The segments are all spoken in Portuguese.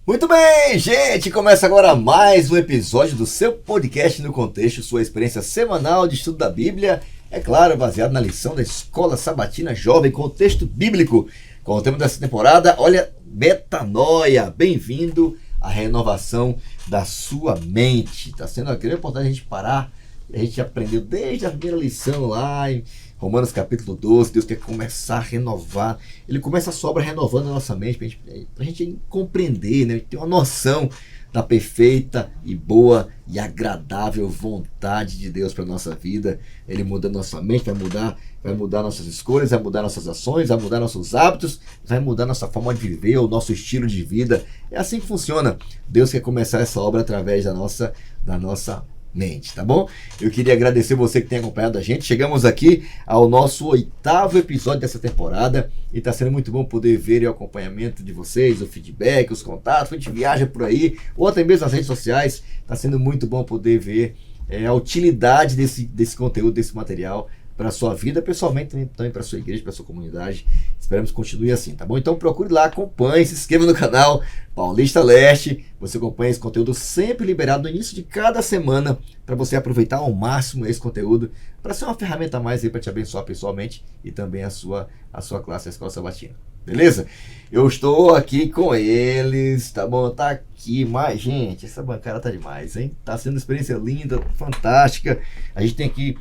Muito bem, gente! Começa agora mais um episódio do seu podcast no contexto, sua experiência semanal de estudo da Bíblia, é claro, baseado na lição da Escola Sabatina Jovem, contexto bíblico, com o tema dessa temporada, olha, metanoia, bem-vindo à renovação da sua mente. Está sendo uma grande oportunidade a gente parar, a gente aprendeu desde a primeira lição lá em Romanos capítulo 12, Deus quer começar a renovar, Ele começa a sua obra renovando a nossa mente, para a gente compreender, né? Ter uma noção da perfeita e boa e agradável vontade de Deus para a nossa vida. Ele muda a nossa mente, vai mudar nossas escolhas, vai mudar nossas ações, vai mudar nossos hábitos, vai mudar nossa forma de viver, o nosso estilo de vida. É assim que funciona. Deus quer começar essa obra através da nossa mente, tá bom? Eu queria agradecer você que tem acompanhado a gente. Chegamos aqui ao nosso 8º episódio dessa temporada e tá sendo muito bom poder ver o acompanhamento de vocês, o feedback, os contatos. A gente viaja por aí, ou até mesmo nas redes sociais. Tá sendo muito bom poder ver a utilidade desse conteúdo, desse material para a sua vida, pessoalmente, também para a sua igreja, para a sua comunidade. Esperamos que continue assim, tá bom? Então procure lá, acompanhe, se inscreva no canal Paulista Leste. Você acompanha esse conteúdo sempre liberado no início de cada semana para você aproveitar ao máximo esse conteúdo, para ser uma ferramenta a mais aí para te abençoar pessoalmente e também a sua classe, a Escola Sabatina. Beleza? Eu estou aqui com eles, tá bom? Tá aqui, mas, gente, essa bancada tá demais, hein? Tá sendo uma experiência linda, fantástica. A gente tem aqui...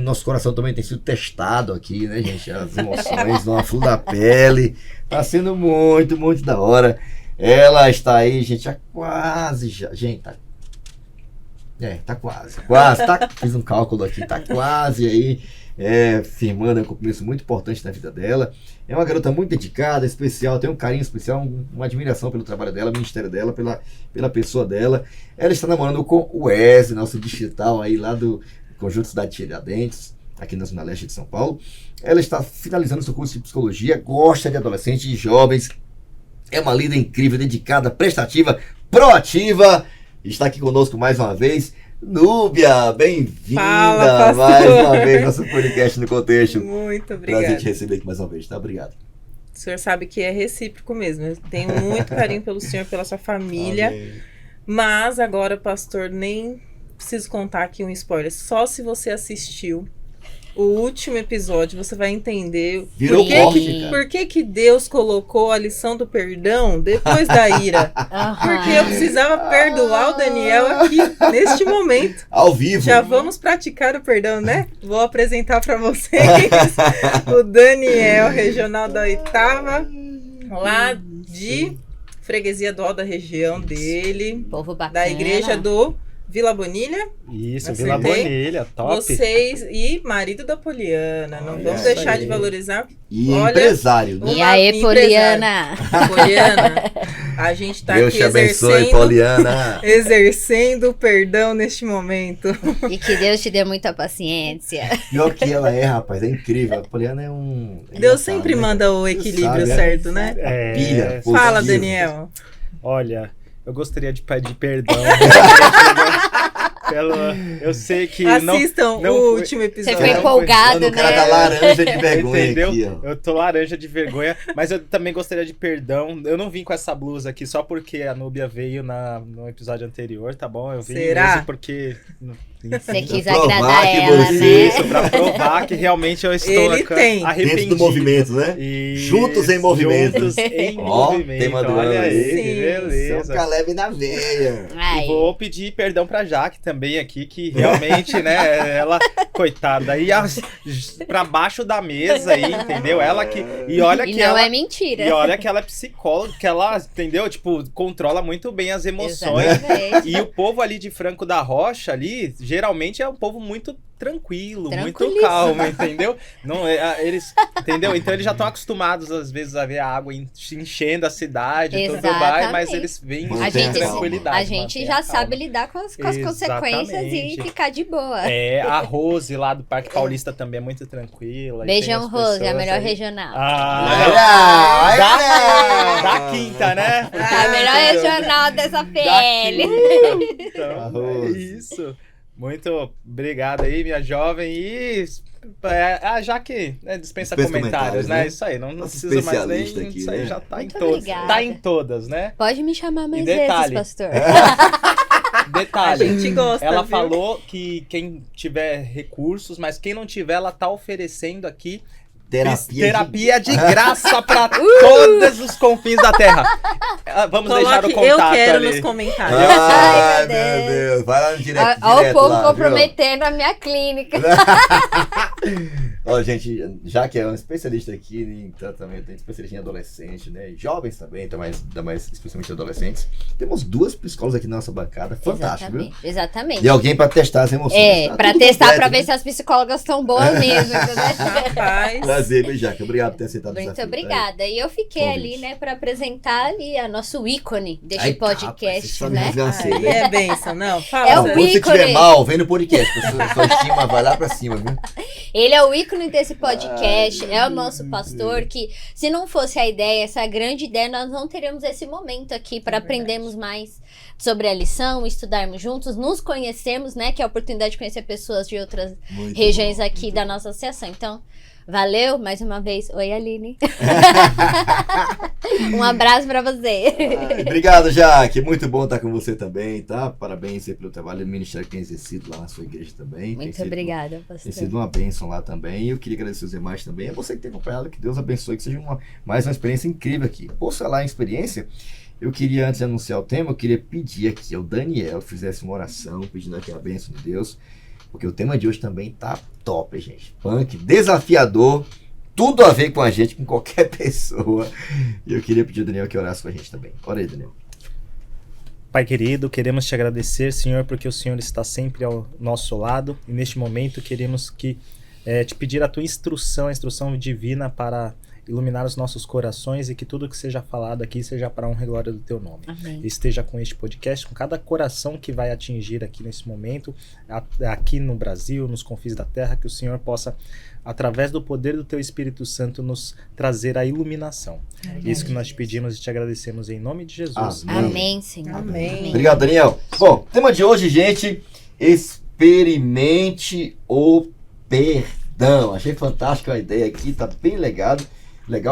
nosso coração também tem sido testado aqui, né, gente? As emoções vão à flor da pele. Tá sendo muito, muito da hora. Ela está aí, gente, gente, tá quase, fiz um cálculo aqui, tá quase aí, firmando um compromisso muito importante na vida dela. É uma garota muito dedicada, especial, tem um carinho especial, uma admiração pelo trabalho dela, ministério dela, pela pessoa dela. Ela está namorando com o Wesley, nosso distrital aí lá do Conjunto Cidade de Tiradentes, aqui na Zona Leste de São Paulo. Ela está finalizando seu curso de psicologia, gosta de adolescentes e jovens, é uma líder incrível, dedicada, prestativa, proativa. Está aqui conosco mais uma vez. Núbia, bem-vinda mais uma vez ao nosso podcast no contexto. Muito obrigada. Prazer te receber aqui mais uma vez, tá? Obrigado. O senhor sabe que é recíproco mesmo. Eu tenho muito carinho pelo senhor, pela sua família. Amém. Mas agora, pastor, nem preciso contar aqui um spoiler. Só se você assistiu o último episódio, você vai entender por que Deus colocou a lição do perdão depois da ira. Porque eu precisava perdoar o Daniel aqui, neste momento. Ao vivo. Já vamos praticar o perdão, né? Vou apresentar para vocês o Daniel, regional da 8ª, lá de Freguesia do Ó, da região dele. Povo bacana. Da igreja do Vila Bonilha? Isso, acertei. Vila Bonilha, top. Vocês e marido da Poliana, não vamos deixar de valorizar. E empresário, né? E aí, Poliana? Poliana, a gente tá Deus aqui te abençoe, Poliana. exercendo o perdão neste momento. E que Deus te dê muita paciência. Pior que ela é, rapaz, é incrível. A Poliana é Deus sempre manda o equilíbrio certo, né? Pilha, fala, Daniel. Olha... Eu gostaria de pedir perdão. Eu sei que assistam o último episódio. Você foi empolgado, né? O cara tá laranja de vergonha. Entendeu? Aqui, ó. Eu tô laranja de vergonha, mas eu também gostaria de perdão. Eu não vim com essa blusa aqui só porque a Núbia veio no episódio anterior, tá bom? Eu vim mesmo porque... Você quis agradar ela, né? Isso, pra provar que realmente eu estou arrependido. Dentro do movimento, né? Juntos em movimento. Juntos em movimento. Tema do Olha aí, sim. beleza. Seu Caleb na veia. E vou pedir perdão pra Jaque também aqui, que realmente, né, ela, coitada, ia pra baixo da mesa aí, entendeu? Ela que... E olha que não ela... é mentira. E olha que ela é psicóloga, que ela, entendeu? Tipo, controla muito bem as emoções. Exatamente. E o povo ali de Franco da Rocha ali... Geralmente é um povo muito tranquilo, muito calmo, entendeu? Não, eles, entendeu? Então eles já estão acostumados, às vezes, a ver a água enchendo a cidade e tudo mais, mas eles vêm com tranquilidade. A gente já sabe lidar com as consequências e ficar de boa. A Rose lá do Parque Paulista também é muito tranquila. Beijão, Rose, a melhor regional. Da quinta, né? A melhor regional dessa PL. Então, é isso. Muito obrigado aí, minha jovem. E já que dispensa comentários, né? Isso aí, não precisa mais nem. Aqui, isso aí já tá Muito em todas. obrigada. Tá em todas, né? Pode me chamar mais detalhe, vezes, pastor. Detalhe, A gente gosta, ela viu? falou que quem tiver recursos, mas quem não tiver, ela tá oferecendo aqui terapia de graça para todos os confins da Terra. Vamos deixar o Coloque contato eu quero ali. nos comentários. Ai, meu meu Deus. Vai lá no direct. Olha o povo lá, comprometendo a minha clínica. Ó, gente, já que é um especialista aqui em tratamento, tem especialista em adolescente, né? Jovens também, ainda mais especialmente adolescentes. Temos 2 psicólogas aqui na nossa bancada. Fantástico, viu? Exatamente. E alguém pra testar as emoções. Tá pra tudo testar completo, pra né? ver se as psicólogas estão boas mesmo. Rapaz. Prazer, meu Jaque. Obrigado por ter aceitado o Muito desafio. obrigada. E eu fiquei Convite. ali, né, pra apresentar ali a nosso ícone deste Ai, podcast, rapaz, né? Aí é bênção, não. Fala, É o Zé. Quando você ícone. estiver mal, vem no podcast. Sua estima vai lá pra cima, viu? Ele é o ícone desse podcast, Ai, é o meu nosso Deus. pastor, que se não fosse a ideia, essa grande ideia, nós não teríamos esse momento aqui para aprendermos mais sobre a lição, estudarmos juntos, nos conhecermos, né, que é a oportunidade de conhecer pessoas de outras Muito regiões bom, aqui muito da bom. nossa associação. Então, valeu mais uma vez. Oi, Aline. Um abraço para você. Ai, obrigado, Jaque. Muito bom estar com você também, tá? Parabéns aí pelo trabalho do ministério que tem exercido lá na sua igreja também. Muito sido, obrigada, Tem pastor. sido uma bênção lá também. E eu queria agradecer os demais também. É você que tem acompanhado, que Deus abençoe, que seja mais uma experiência incrível aqui. Por falar em experiência, eu queria, antes de anunciar o tema, eu queria pedir aqui ao Daniel que fizesse uma oração, pedindo aqui a bênção de Deus, porque o tema de hoje também tá top, gente. Punk, desafiador, tudo a ver com a gente, com qualquer pessoa. E eu queria pedir ao Daniel que orasse com a gente também. Ora aí, Daniel. Pai querido, queremos te agradecer, Senhor, porque o Senhor está sempre ao nosso lado. E neste momento queremos te pedir a tua instrução, a instrução divina para iluminar os nossos corações e que tudo que seja falado aqui seja para a honra e glória do teu nome. Amém. Esteja com este podcast, com cada coração que vai atingir aqui nesse momento, aqui no Brasil, nos confins da terra, que o Senhor possa, através do poder do teu Espírito Santo, nos trazer a iluminação. Isso que nós te pedimos e te agradecemos em nome de Jesus. Amém. Amém, Senhor. Amém. Obrigado, Daniel. Bom, tema de hoje, gente, experimente o perdão. Achei fantástica a ideia aqui, tá bem legal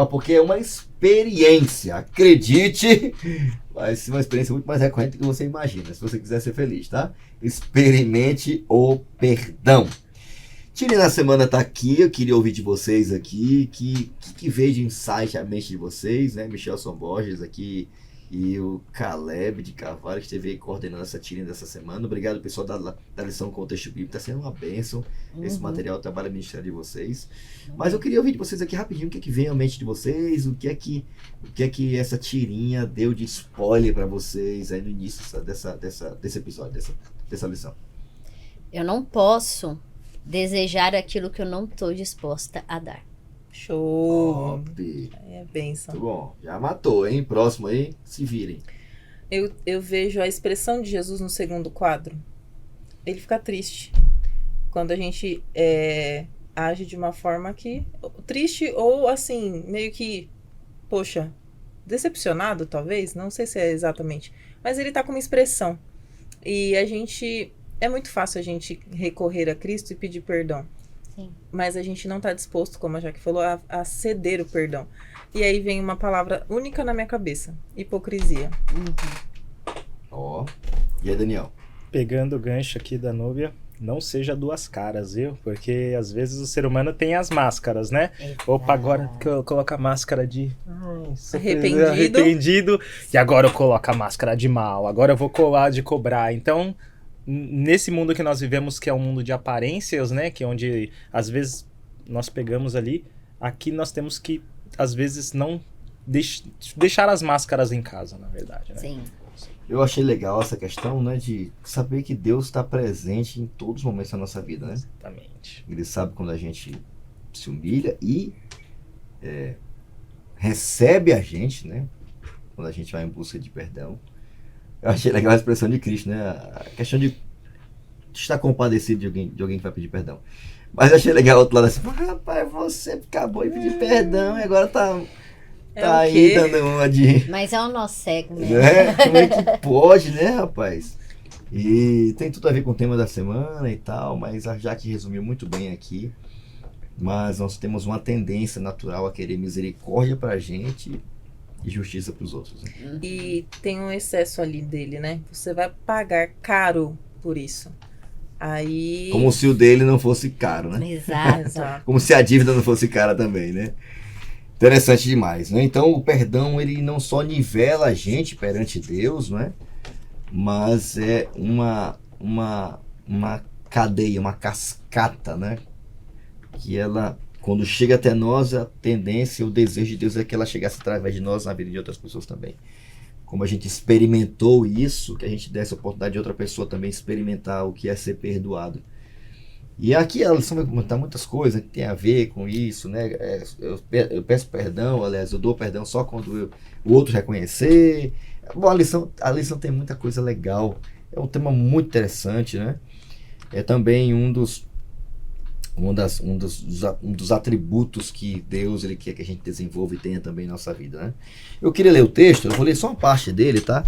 porque é uma experiência, acredite, vai ser uma experiência muito mais recorrente do que você imagina, se você quiser ser feliz, tá? Experimente o perdão. Tire na semana tá aqui, eu queria ouvir de vocês aqui, que veio de insight a mente de vocês, né? Michelson Borges aqui e o Caleb de Carvalho, que esteve aí coordenando essa tirinha dessa semana. Obrigado, pessoal da lição Contexto Bíblico, tá sendo uma bênção esse material, o trabalho ministerial de vocês. Mas eu queria ouvir de vocês aqui rapidinho, o que veio à mente de vocês, o que é que essa tirinha deu de spoiler para vocês aí no início desse episódio, dessa lição. Eu não posso desejar aquilo que eu não estou disposta a dar. Show. Top. É bênção. Muito bom, já matou, hein? Próximo aí, se virem. Eu vejo a expressão de Jesus no segundo quadro. Ele fica triste. Quando a gente age de uma forma que... Triste ou, assim, meio que... Poxa, decepcionado, talvez? Não sei se é exatamente. Mas ele tá com uma expressão. E a gente... É muito fácil a gente recorrer a Cristo e pedir perdão. Sim. Mas a gente não está disposto, como a Jaque falou, a ceder o perdão. E aí vem uma palavra única na minha cabeça: hipocrisia. Ó. E aí, Daniel? Pegando o gancho aqui da Núbia, não seja duas caras, viu? Porque às vezes o ser humano tem as máscaras, né? Opa, agora que eu coloco a máscara de arrependido e agora eu coloco a máscara de mal, agora eu vou colar de cobrar. Então, nesse mundo que nós vivemos, que é um mundo de aparências, né? Que é onde às vezes nós pegamos ali, aqui nós temos que, às vezes, não deixar as máscaras em casa, na verdade, né? Sim. Eu achei legal essa questão, né, de saber que Deus está presente em todos os momentos da nossa vida, né? Exatamente. Ele sabe quando a gente se humilha e recebe a gente, né? Quando a gente vai em busca de perdão. Eu achei legal a expressão de Cristo, né? A questão de estar compadecido de alguém que vai pedir perdão. Mas eu achei legal o outro lado assim, rapaz, você acabou de pedir perdão e agora tá aí dando uma de... Mas é o nosso cego mesmo. Né? Como é que pode, né, rapaz? E tem tudo a ver com o tema da semana e tal, mas a Jaque resumiu muito bem aqui. Mas nós temos uma tendência natural a querer misericórdia pra gente e justiça pros outros. Né? E tem um excesso ali dele, né? Você vai pagar caro por isso. Aí... Como se o dele não fosse caro, né? Exato. Como se a dívida não fosse cara também, né? Interessante demais, né? Então o perdão, ele não só nivela a gente perante Deus, né? Mas é uma cadeia, uma cascata, né? Que ela, quando chega até nós, a tendência, o desejo de Deus é que ela chegasse através de nós na vida de outras pessoas também. Como a gente experimentou isso, que a gente desse a oportunidade de outra pessoa também experimentar o que é ser perdoado. E aqui a lição vai comentar muitas coisas que tem a ver com isso, né? Eu peço perdão, aliás, eu dou perdão só quando o outro reconhecer. Bom, a lição tem muita coisa legal. É um tema muito interessante, né? É também um dos atributos que Deus ele quer que a gente desenvolva e tenha também em nossa vida, né? Eu queria ler o texto, eu vou ler só uma parte dele, tá?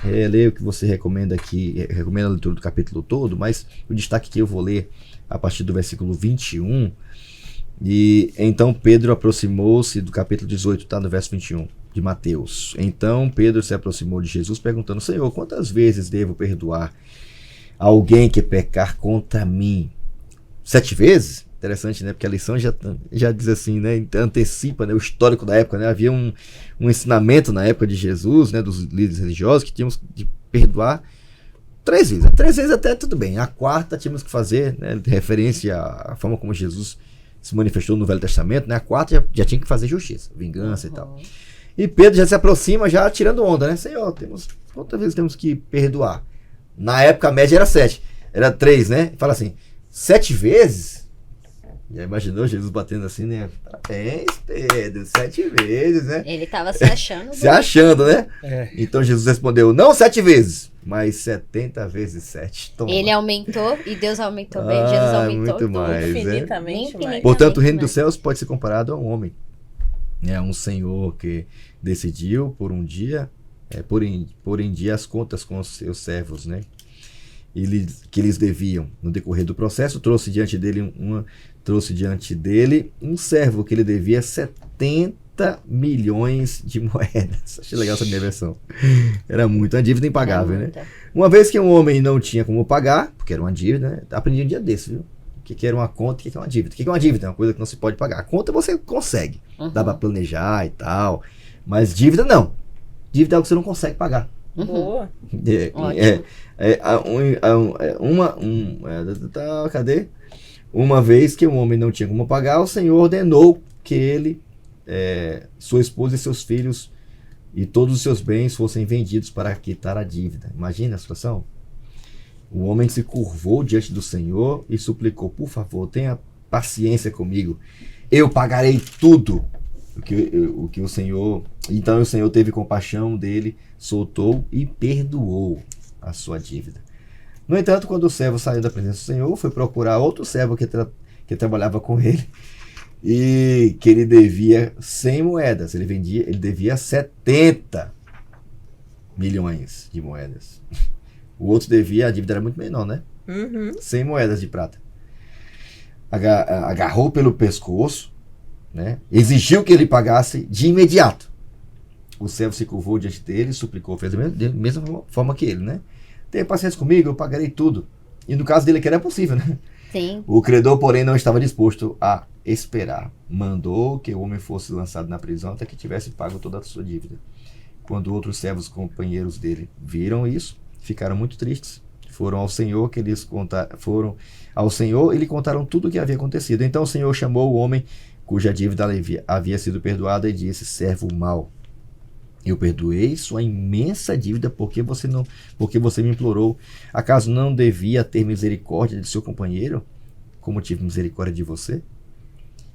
Ler o que você recomenda aqui, recomenda a leitura do capítulo todo, mas o destaque que eu vou ler a partir do versículo 21. E então Pedro aproximou-se do capítulo 18, tá? No verso 21 de Mateus. Então Pedro se aproximou de Jesus perguntando: Senhor, quantas vezes devo perdoar alguém que pecar contra mim? 7 vezes? Interessante, né? Porque a lição já diz assim, né? Antecipa, né? O histórico da época, né? Havia um ensinamento na época de Jesus, né? Dos líderes religiosos, que tínhamos de perdoar 3 vezes. 3 vezes até tudo bem. A 4ª tínhamos que fazer, né? Referência à forma como Jesus se manifestou no Velho Testamento, né? A 4ª já tinha que fazer justiça, vingança e tal. E Pedro já se aproxima, já tirando onda, né? Senhor, quantas vezes temos que perdoar? Na época a média era 7. Era 3, né? Fala assim, 7 vezes? Já imaginou Jesus batendo assim, né? Parabéns, Pedro, 7 vezes, né? Ele tava se achando. Se achando, né? É. Então Jesus respondeu, não 7 vezes, mas 70 vezes 7. Toma. Ele aumentou e Deus aumentou bem. Jesus aumentou muito tudo. mais, Infinitamente mais. Portanto, o reino dos céus pode ser comparado a um homem. É um senhor que decidiu por um dia, pôr em dia as contas com os seus servos, né? Que lhes deviam. No decorrer do processo, trouxe diante dele um servo que lhe devia 70 milhões de moedas. Achei legal essa minha versão. Era muito, uma dívida impagável, né? Uma vez que um homem não tinha como pagar, porque era uma dívida, né? Aprendi um dia desse, viu? O que era uma conta e o que é uma dívida. O que é uma dívida? É uma coisa que não se pode pagar. A conta você consegue. Dá pra planejar e tal. Mas dívida não. Dívida é algo que você não consegue pagar. Boa. Cadê? Uma vez que um homem não tinha como pagar, o Senhor ordenou que ele, sua esposa e seus filhos e todos os seus bens fossem vendidos para quitar a dívida. Imagina a situação. O homem se curvou diante do Senhor e suplicou: por favor, tenha paciência comigo, eu pagarei tudo. O que o Senhor... Então o Senhor teve compaixão dele, soltou e perdoou a sua dívida. No entanto, quando o servo saiu da presença do Senhor, foi procurar outro servo que trabalhava com ele e que ele devia 100 moedas. Ele devia 70 milhões de moedas. O outro devia, a dívida era muito menor, né? 100 moedas de prata. Agarrou pelo pescoço, né? Exigiu que ele pagasse de imediato. O servo se curvou diante dele, suplicou, fez da mesma forma que ele, né? Tenha paciência comigo, eu pagarei tudo. E no caso dele que era possível, né? Sim. O credor, porém, não estava disposto a esperar. Mandou que o homem fosse lançado na prisão até que tivesse pago toda a sua dívida. Quando outros servos companheiros dele viram isso, ficaram muito tristes. Foram ao Senhor e lhe contaram tudo o que havia acontecido. Então o Senhor chamou o homem cuja dívida havia sido perdoada e disse: servo mau, eu perdoei sua imensa dívida porque você me implorou. Acaso não devia ter misericórdia de seu companheiro, como tive misericórdia de você?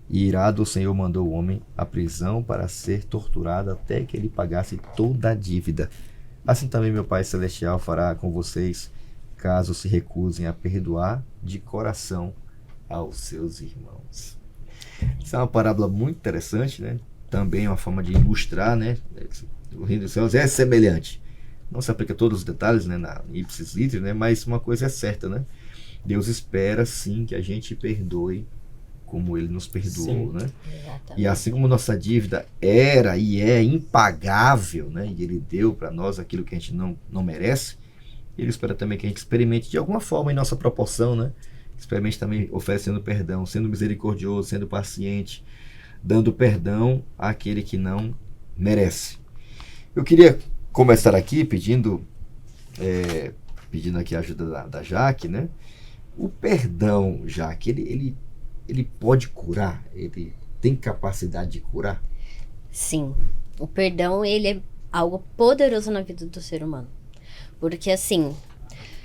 E irado, o Senhor mandou o homem à prisão para ser torturado até que ele pagasse toda a dívida. Assim também meu Pai Celestial fará com vocês, caso se recusem a perdoar de coração aos seus irmãos. Isso é uma parábola muito interessante, né? Também uma forma de ilustrar, né? O reino dos céus é semelhante Não se aplica a todos os detalhes, né, na ipsis literis, né, mas uma coisa é certa, né? Deus espera sim que a gente perdoe como ele nos perdoou, né? Exatamente. E assim como nossa dívida era e é impagável, né? E ele deu para nós aquilo que a gente não merece, ele espera também que a gente experimente de alguma forma em nossa proporção, né? Experimente também oferecendo perdão, sendo misericordioso, sendo paciente, dando perdão àquele que não merece. Eu queria começar aqui pedindo aqui a ajuda da Jaque, né? O perdão, Jaque, ele pode curar? Ele tem capacidade de curar? Sim, o perdão, ele é algo poderoso na vida do ser humano. Porque assim...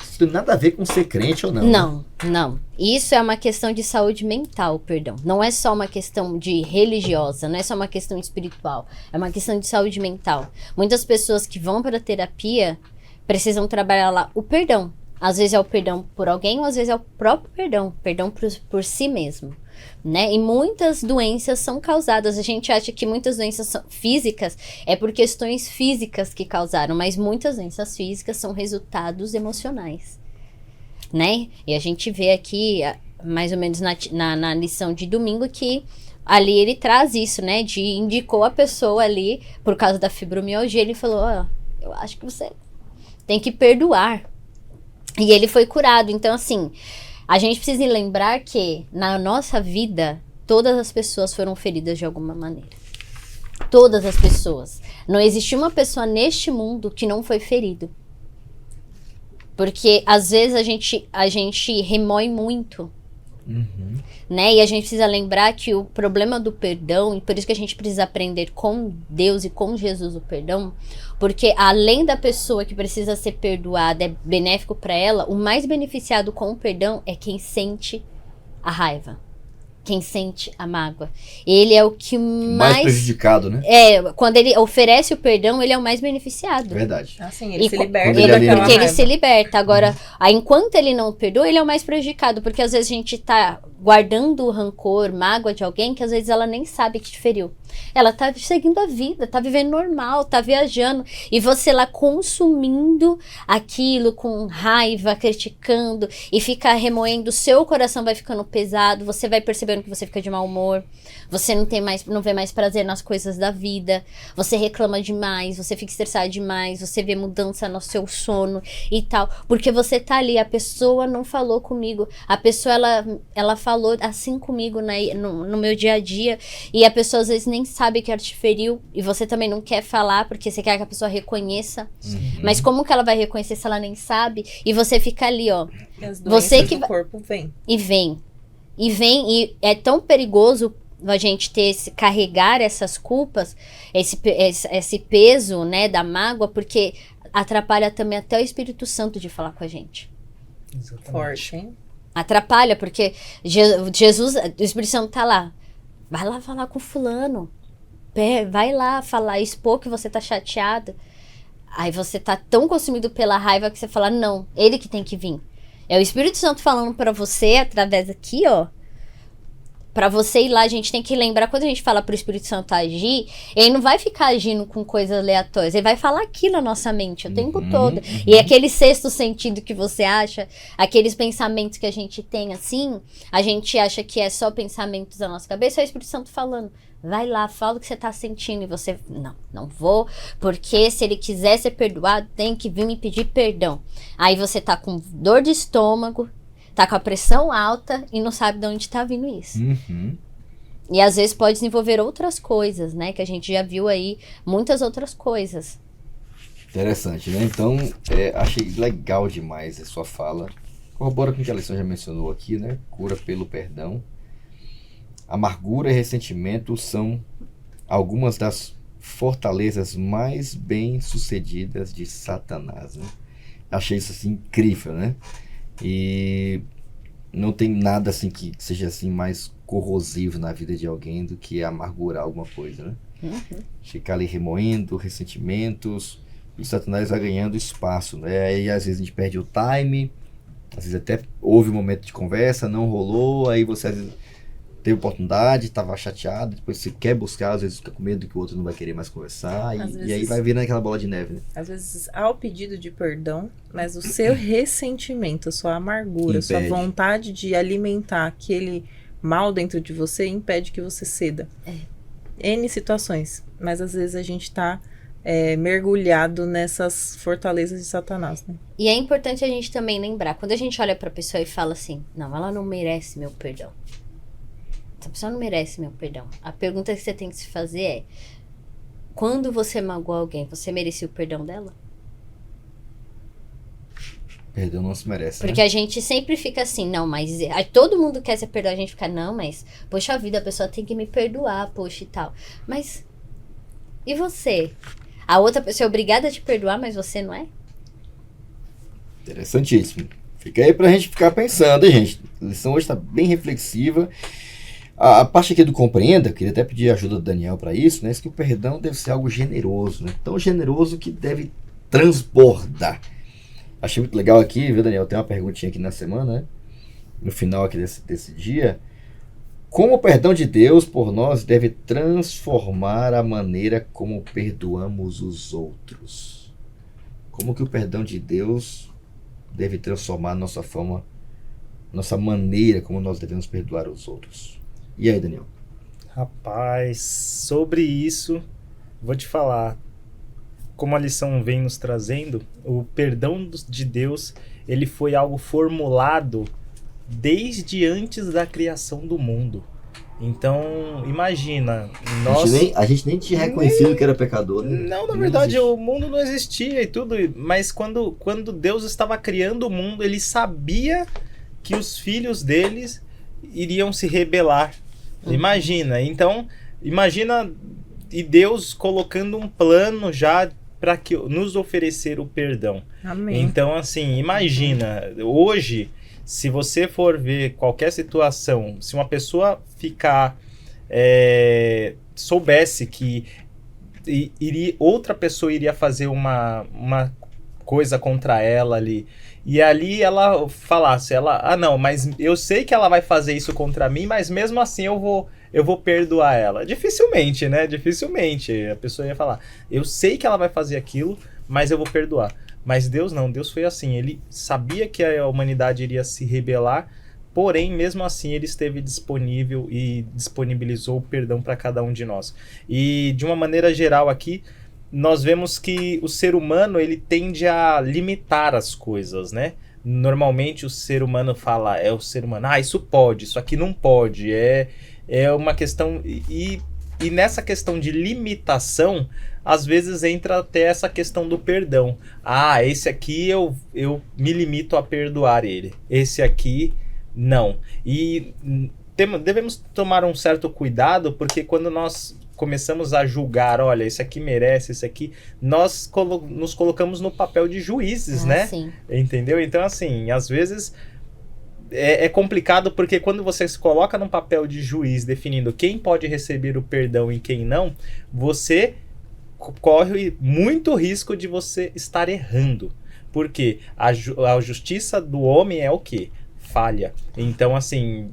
Isso não tem nada a ver com ser crente ou não. Não, não. Isso é uma questão de saúde mental, perdão. Não é só uma questão de religiosa, não é só uma questão espiritual. É uma questão de saúde mental. Muitas pessoas que vão para a terapia precisam trabalhar lá o perdão. Às vezes é o perdão por alguém, ou às vezes é o próprio perdão por si mesmo, né? E muitas doenças são causadas, a gente acha que muitas doenças são físicas é por questões físicas que causaram, mas muitas doenças físicas são resultados emocionais, né? E a gente vê aqui, mais ou menos na lição de domingo, que ali ele traz isso, né? Indicou a pessoa ali, por causa da fibromialgia, ele falou, eu acho que você tem que perdoar. E ele foi curado. Então, assim, a gente precisa lembrar que na nossa vida, todas as pessoas foram feridas de alguma maneira. Todas as pessoas. Não existe uma pessoa neste mundo que não foi ferido. Porque, às vezes, a gente remói muito. Uhum. Né? E a gente precisa lembrar que o problema do perdão, e por isso que a gente precisa aprender com Deus e com Jesus o perdão, porque além da pessoa que precisa ser perdoada, é benéfico para ela, o mais beneficiado com o perdão é quem sente a raiva, quem sente a mágoa. Ele é o que mais prejudicado, né? Quando ele oferece o perdão, ele é o mais beneficiado. Verdade. Assim, ele E se co- liberta Quando ele daquela Porque ele raiva. se liberta. Agora, enquanto ele não perdoa, ele é o mais prejudicado. Porque às vezes a gente tá guardando o rancor, mágoa de alguém que às vezes ela nem sabe que te feriu. Ela tá seguindo a vida, tá vivendo normal, tá viajando. E você lá consumindo aquilo com raiva, criticando e fica remoendo, o seu coração vai ficando pesado, você vai percebendo que você fica de mau humor, você não vê mais prazer nas coisas da vida, você reclama demais, você fica estressado demais, você vê mudança no seu sono e tal, porque você tá ali, a pessoa não falou comigo, a pessoa ela falou assim comigo no meu dia a dia, e a pessoa às vezes nem sabe que ela te feriu, e você também não quer falar porque você quer que a pessoa reconheça, mas como que ela vai reconhecer se ela nem sabe? E você fica ali, ó, E as doenças você que do vai- corpo vem. e é tão perigoso a gente carregar essas culpas, esse peso, né, da mágoa, porque atrapalha também até o Espírito Santo de falar com a gente. Exatamente. Forte, hein? Atrapalha, porque Jesus, o Espírito Santo tá lá. Vai lá falar com fulano. Vai lá falar, expor que você tá chateado. Aí você tá tão consumido pela raiva que você fala, não, ele que tem que vir. É o Espírito Santo falando pra você, através aqui, ó. Pra você ir lá, a gente tem que lembrar, quando a gente fala pro Espírito Santo agir, ele não vai ficar agindo com coisas aleatórias, ele vai falar aqui na nossa mente o tempo todo. E aquele sexto sentido que você acha, aqueles pensamentos que a gente tem assim, a gente acha que é só pensamentos da nossa cabeça, é o Espírito Santo falando. Vai lá, fala o que você tá sentindo. E você, não vou, porque se ele quiser ser perdoado, tem que vir me pedir perdão. Aí você tá com dor de estômago, tá com a pressão alta e não sabe de onde tá vindo isso. Uhum. E às vezes pode desenvolver outras coisas, né? Que a gente já viu aí, muitas outras coisas. Interessante, né? Então, achei legal demais a sua fala. Corrobora com o que a Alessandra já mencionou aqui, né? Cura pelo perdão. Amargura e ressentimento são algumas das fortalezas mais bem-sucedidas de Satanás, né? Achei isso assim incrível, né? E não tem nada assim que seja assim mais corrosivo na vida de alguém do que amargurar alguma coisa, né? Ficar ali remoendo ressentimentos, e Satanás vai ganhando espaço, né? Aí às vezes a gente perde o time, às vezes até houve um momento de conversa, não rolou, aí você às vezes teve oportunidade, estava chateado, depois você quer buscar, às vezes fica com medo que o outro não vai querer mais conversar, e aí vai virando aquela bola de neve, né? Às vezes há o pedido de perdão, mas o seu ressentimento, a sua amargura, a sua vontade de alimentar aquele mal dentro de você impede que você ceda. N situações, mas às vezes a gente tá mergulhado nessas fortalezas de Satanás, né? E é importante a gente também lembrar, quando a gente olha pra pessoa e fala assim, não, ela não merece meu perdão. Essa pessoa não merece meu perdão. A pergunta que você tem que se fazer é, quando você magoou alguém, você merecia o perdão dela? Perdão não se merece, porque a gente sempre fica assim, não, mas aí todo mundo quer ser perdoado, a gente fica, não, mas poxa vida, a pessoa tem que me perdoar, poxa e tal. Mas e você? A outra pessoa é obrigada a te perdoar, mas você não é? Interessantíssimo. Fica aí pra gente ficar pensando, hein, gente? A lição hoje tá bem reflexiva. A parte aqui do compreenda, eu queria até pedir a ajuda do Daniel para isso, né? Que o perdão deve ser algo generoso, né? Tão generoso que deve transbordar. Achei muito legal aqui, viu, Daniel? Tem uma perguntinha aqui na semana, né? No final aqui desse dia. Como o perdão de Deus por nós deve transformar a maneira como perdoamos os outros? Como que o perdão de Deus deve transformar a nossa forma, nossa maneira como nós devemos perdoar os outros? E aí, Daniel? Rapaz, sobre isso, vou te falar. Como a lição vem nos trazendo, o perdão de Deus, ele foi algo formulado desde antes da criação do mundo. Então, imagina, a gente nem tinha reconhecido que era pecador, né? Não, na verdade, o mundo não existia e tudo, mas quando Deus estava criando o mundo, ele sabia que os filhos deles iriam se rebelar. Imagina, e Deus colocando um plano já para nos oferecer o perdão. Amém. Então, assim, imagina, hoje, se você for ver qualquer situação, se uma pessoa soubesse que outra pessoa iria fazer uma coisa contra ela ali, e ali ela falasse, não, mas eu sei que ela vai fazer isso contra mim, mas mesmo assim eu vou perdoar ela. Dificilmente, né? Dificilmente a pessoa ia falar, eu sei que ela vai fazer aquilo, mas eu vou perdoar. Mas Deus não, Deus foi assim, ele sabia que a humanidade iria se rebelar, porém, mesmo assim, ele esteve disponível e disponibilizou o perdão para cada um de nós. E de uma maneira geral aqui, nós vemos que o ser humano, ele tende a limitar as coisas, né? Normalmente o ser humano fala, isso pode, isso aqui não pode, é uma questão, e nessa questão de limitação, às vezes entra até essa questão do perdão. Esse aqui eu me limito a perdoar ele, esse aqui não. E devemos tomar um certo cuidado, porque quando nós começamos a julgar, olha, esse aqui merece, esse aqui, nós nos colocamos no papel de juízes, né? Sim. Entendeu? Então, assim, às vezes é complicado, porque quando você se coloca num papel de juiz definindo quem pode receber o perdão e quem não, você corre muito risco de você estar errando. Porque a justiça do homem é o quê? Falha. Então, assim,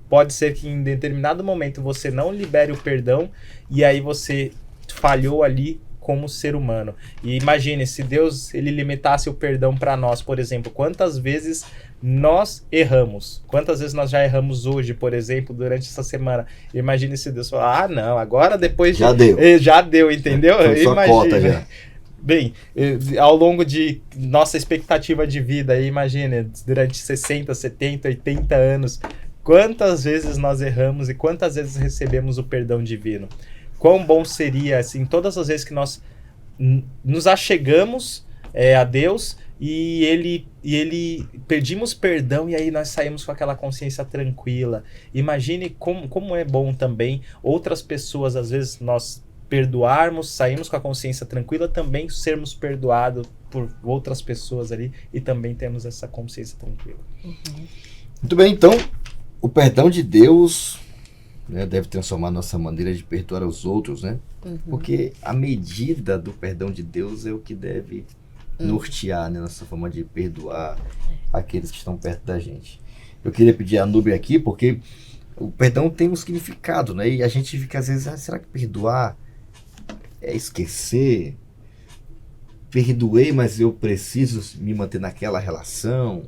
pode ser que em determinado momento você não libere o perdão e aí você falhou ali como ser humano. E imagine, se Deus ele limitasse o perdão para nós, por exemplo, quantas vezes nós erramos? Quantas vezes nós já erramos hoje, por exemplo, durante essa semana? Imagine se Deus falar, não, agora depois... Já deu, entendeu? Imagina. Cota já. Bem, ao longo de nossa expectativa de vida, imagine, durante 60, 70, 80 anos, quantas vezes nós erramos e quantas vezes recebemos o perdão divino? Quão bom seria, assim, todas as vezes que nós nos achegamos a Deus e ele pedimos perdão e aí nós saímos com aquela consciência tranquila. Imagine como é bom também outras pessoas, às vezes nós perdoarmos, saímos com a consciência tranquila, também sermos perdoados por outras pessoas ali e também temos essa consciência tranquila. Uhum. Muito bem, então, o perdão de Deus, né, deve transformar a nossa maneira de perdoar os outros, né? Uhum. Porque a medida do perdão de Deus é o que deve nortear, né, nossa forma de perdoar aqueles que estão perto da gente. Eu queria pedir a Núbia aqui, porque o perdão tem um significado, né? E a gente fica às vezes, será que perdoar é esquecer? Perdoei, mas eu preciso me manter naquela relação.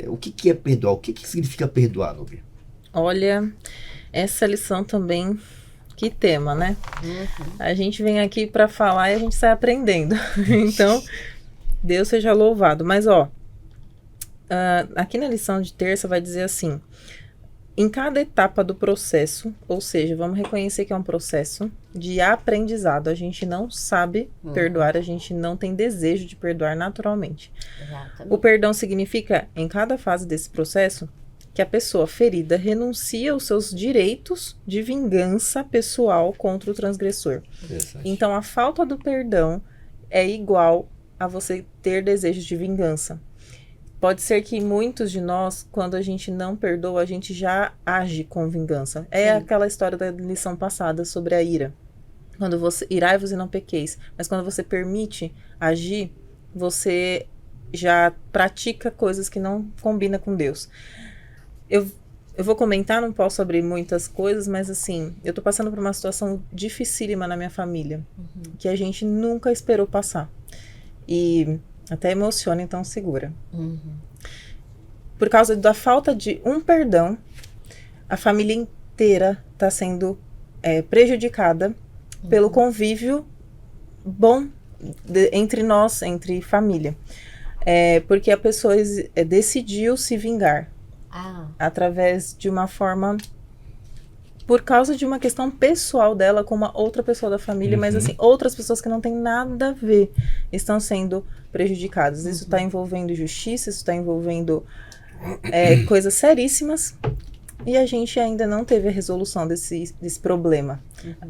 O que é perdoar? O que significa perdoar, Núbia? Olha, essa lição também, que tema, né? A gente vem aqui para falar e a gente sai aprendendo. Então, Deus seja louvado. Mas, aqui na lição de terça vai dizer assim: em cada etapa do processo, ou seja, vamos reconhecer que é um processo de aprendizado. A gente não sabe perdoar, a gente não tem desejo de perdoar naturalmente. Exatamente. O perdão significa, em cada fase desse processo, que a pessoa ferida renuncia aos seus direitos de vingança pessoal contra o transgressor. Então, a falta do perdão é igual a você ter desejos de vingança. Pode ser que muitos de nós, quando a gente não perdoa, a gente já age com vingança. É aquela história da lição passada sobre a ira. Quando você irai-vos e não pequeis. Mas quando você permite agir, você já pratica coisas que não combinam com Deus. Eu vou comentar, não posso abrir muitas coisas, mas assim, eu tô passando por uma situação dificílima na minha família, que a gente nunca esperou passar. E até emociona, então segura. Por causa da falta de um perdão, a família inteira está sendo prejudicada pelo convívio bom entre nós, entre família. Porque a pessoa decidiu se vingar através de uma forma, por causa de uma questão pessoal dela com uma outra pessoa da família, mas assim, outras pessoas que não têm nada a ver estão sendo prejudicadas. Isso está envolvendo justiça, isso está envolvendo coisas seríssimas, e a gente ainda não teve a resolução desse problema,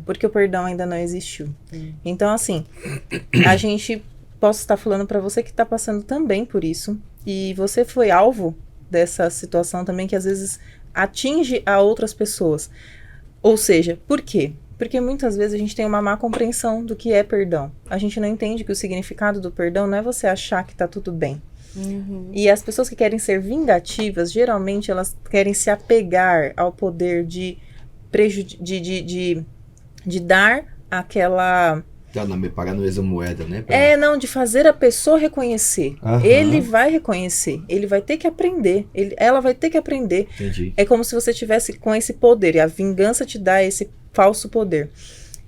porque o perdão ainda não existiu. Então, assim, a gente, posso estar falando para você que está passando também por isso, e você foi alvo dessa situação também, que às vezes atinge a outras pessoas. Ou seja, por quê? Porque muitas vezes a gente tem uma má compreensão do que é perdão. A gente não entende que o significado do perdão não é você achar que tá tudo bem. E as pessoas que querem ser vingativas, geralmente elas querem se apegar ao poder de dar aquela... pagar no examoeda, né? De fazer a pessoa reconhecer. Ele vai reconhecer, ele vai ter que aprender, ela vai ter que aprender. Entendi. É como se você tivesse com esse poder, e a vingança te dá esse falso poder.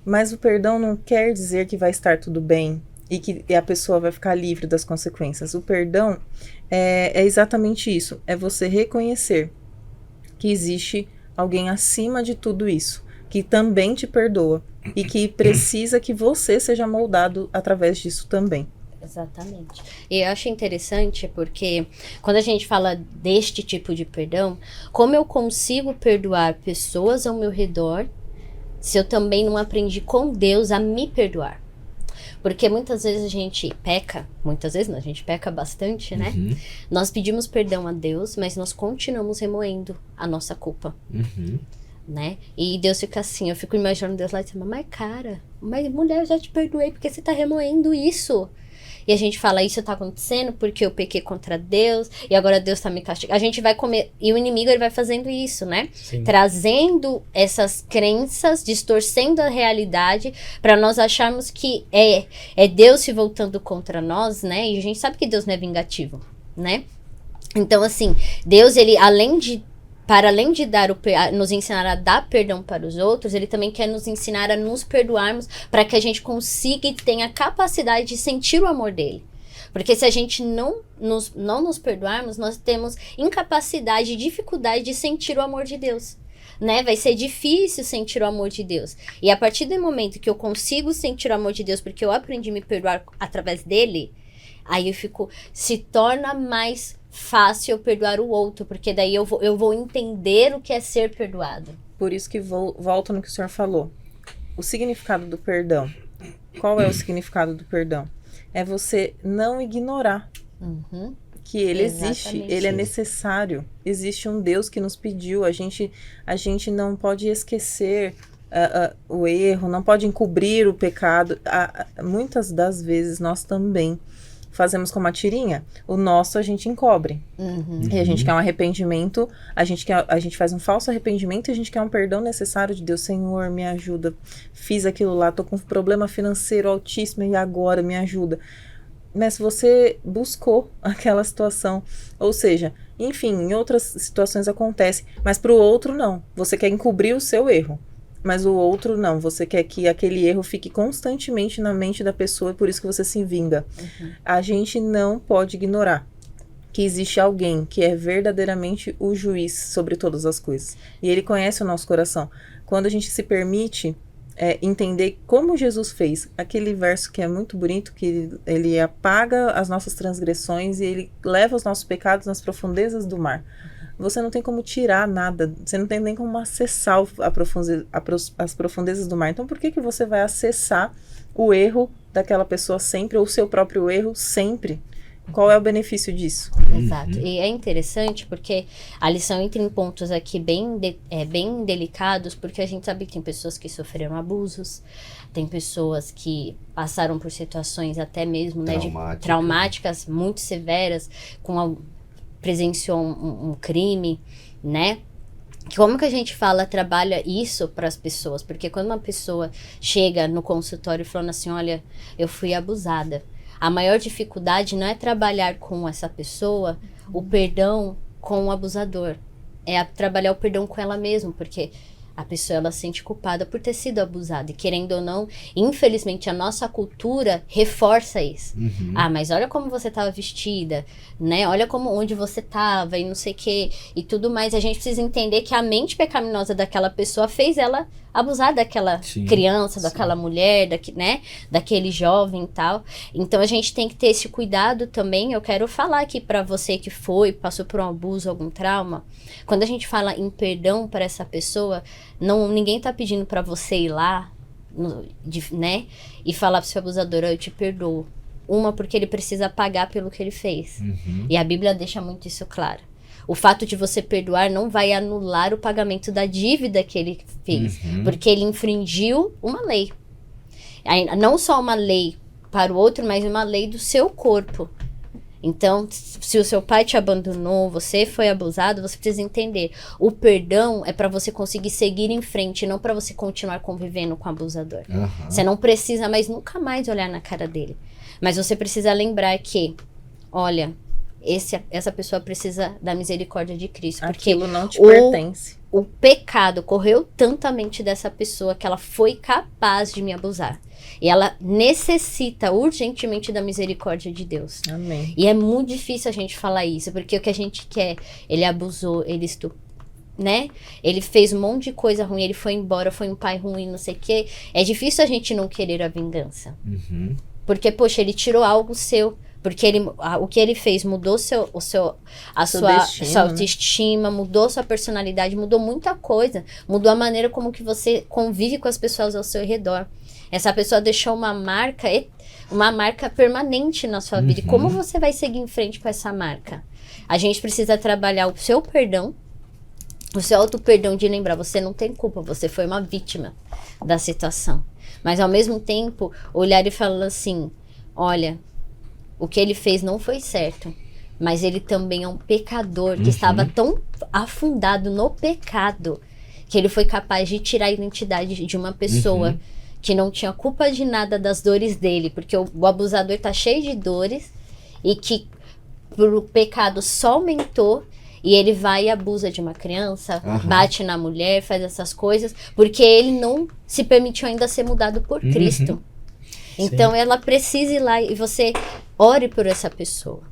Mas o perdão não quer dizer que vai estar tudo bem e que a pessoa vai ficar livre das consequências. O perdão é exatamente isso, é você reconhecer que existe alguém acima de tudo isso, que também te perdoa e que precisa que você seja moldado através disso também. Exatamente. E eu acho interessante porque quando a gente fala deste tipo de perdão, como eu consigo perdoar pessoas ao meu redor se eu também não aprendi com Deus a me perdoar? Porque muitas vezes a gente peca, muitas vezes não, a gente peca bastante, né? Nós pedimos perdão a Deus, mas nós continuamos remoendo a nossa culpa. Né? E Deus fica assim, eu fico imaginando Deus lá e dizendo, mas cara, mas mulher, eu já te perdoei, porque você tá remoendo isso? E a gente fala, isso tá acontecendo porque eu pequei contra Deus, e agora Deus tá me castigando. A gente vai comer, e o inimigo ele vai fazendo isso, né? Sim. Trazendo essas crenças, distorcendo a realidade, para nós acharmos que é Deus se voltando contra nós, né? E a gente sabe que Deus não é vingativo, né? Então, assim, Deus, ele, além de nos ensinar a dar perdão para os outros, ele também quer nos ensinar a nos perdoarmos para que a gente consiga e tenha a capacidade de sentir o amor dele. Porque se a gente não nos perdoarmos, nós temos incapacidade e dificuldade de sentir o amor de Deus. Né? Vai ser difícil sentir o amor de Deus. E a partir do momento que eu consigo sentir o amor de Deus, porque eu aprendi a me perdoar através dele, aí se torna mais fácil eu perdoar o outro, porque daí eu vou entender o que é ser perdoado. Por isso que volto no que o senhor falou. O significado do perdão. Qual é o significado do perdão? É você não ignorar que ele existe, ele é necessário. Existe um Deus que nos pediu, a gente não pode esquecer o erro, não pode encobrir o pecado. Muitas das vezes nós também fazemos como a tirinha, o nosso a gente encobre. E a gente quer um arrependimento, a gente faz um falso arrependimento e a gente quer um perdão necessário de Deus. Senhor, me ajuda, fiz aquilo lá, tô com um problema financeiro altíssimo e agora me ajuda. Mas se você buscou aquela situação, ou seja, enfim, em outras situações acontece, mas para o outro não, você quer encobrir o seu erro. Mas o outro não, você quer que aquele erro fique constantemente na mente da pessoa e por isso que você se vinga. A gente não pode ignorar que existe alguém que é verdadeiramente o juiz sobre todas as coisas. E ele conhece o nosso coração. Quando a gente se permite entender como Jesus fez, aquele verso que é muito bonito, que ele apaga as nossas transgressões e ele leva os nossos pecados nas profundezas do mar. Você não tem como tirar nada, você não tem nem como acessar as profundezas do mar. Então por que você vai acessar o erro daquela pessoa sempre, ou o seu próprio erro sempre? Qual é o benefício disso? Exato. E é interessante porque a lição entra em pontos aqui bem delicados, porque a gente sabe que tem pessoas que sofreram abusos, tem pessoas que passaram por situações até mesmo traumáticas, muito severas, presenciou um crime, né? Como que a gente trabalha isso para as pessoas? Porque quando uma pessoa chega no consultório falando assim, olha, eu fui abusada, a maior dificuldade não é trabalhar com essa pessoa o perdão com o abusador, é trabalhar o perdão com ela mesma, porque a pessoa ela se sente culpada por ter sido abusada. E querendo ou não, infelizmente a nossa cultura reforça isso. Mas olha como você estava vestida, né? Olha onde você estava e não sei o que e tudo mais. A gente precisa entender que a mente pecaminosa daquela pessoa fez ela abusar daquela criança, daquela mulher, né? Daquele jovem e tal. Então a gente tem que ter esse cuidado também. Eu quero falar aqui para você que passou por um abuso, algum trauma. Quando a gente fala em perdão para essa pessoa, ninguém tá pedindo para você ir lá, né? E falar pro seu abusador, eu te perdoo. Porque ele precisa pagar pelo que ele fez. E a Bíblia deixa muito isso claro. O fato de você perdoar não vai anular o pagamento da dívida que ele fez. Porque ele infringiu uma lei. Não só uma lei para o outro, mas uma lei do seu corpo. Então, se o seu pai te abandonou, você foi abusado, você precisa entender. O perdão é para você conseguir seguir em frente, não para você continuar convivendo com o abusador. Você não precisa mais nunca mais olhar na cara dele. Mas você precisa lembrar que, olha, essa pessoa precisa da misericórdia de Cristo. Porque aquilo não te pertence. O pecado correu tanto a mente dessa pessoa que ela foi capaz de me abusar. E ela necessita urgentemente da misericórdia de Deus. Amém. E é muito difícil a gente falar isso, porque o que a gente quer, ele abusou, ele estuprou, né? Ele fez um monte de coisa ruim, ele foi embora, foi um pai ruim, não sei o quê. É difícil a gente não querer a vingança. Porque, poxa, ele tirou algo seu. Porque o que ele fez mudou sua autoestima, né? Mudou sua personalidade, mudou muita coisa. Mudou a maneira como que você convive com as pessoas ao seu redor. Essa pessoa deixou uma marca permanente na sua vida. E como você vai seguir em frente com essa marca? A gente precisa trabalhar o seu perdão, o seu auto-perdão de lembrar, você não tem culpa, você foi uma vítima da situação. Mas ao mesmo tempo, olhar e falar assim, olha, o que ele fez não foi certo, mas ele também é um pecador que estava tão afundado no pecado que ele foi capaz de tirar a identidade de uma pessoa que não tinha culpa de nada das dores dele, porque o abusador tá cheio de dores e que o pecado só aumentou e ele vai e abusa de uma criança, bate na mulher, faz essas coisas, porque ele não se permitiu ainda ser mudado por Cristo. Então ela precisa ir lá e você ore por essa pessoa.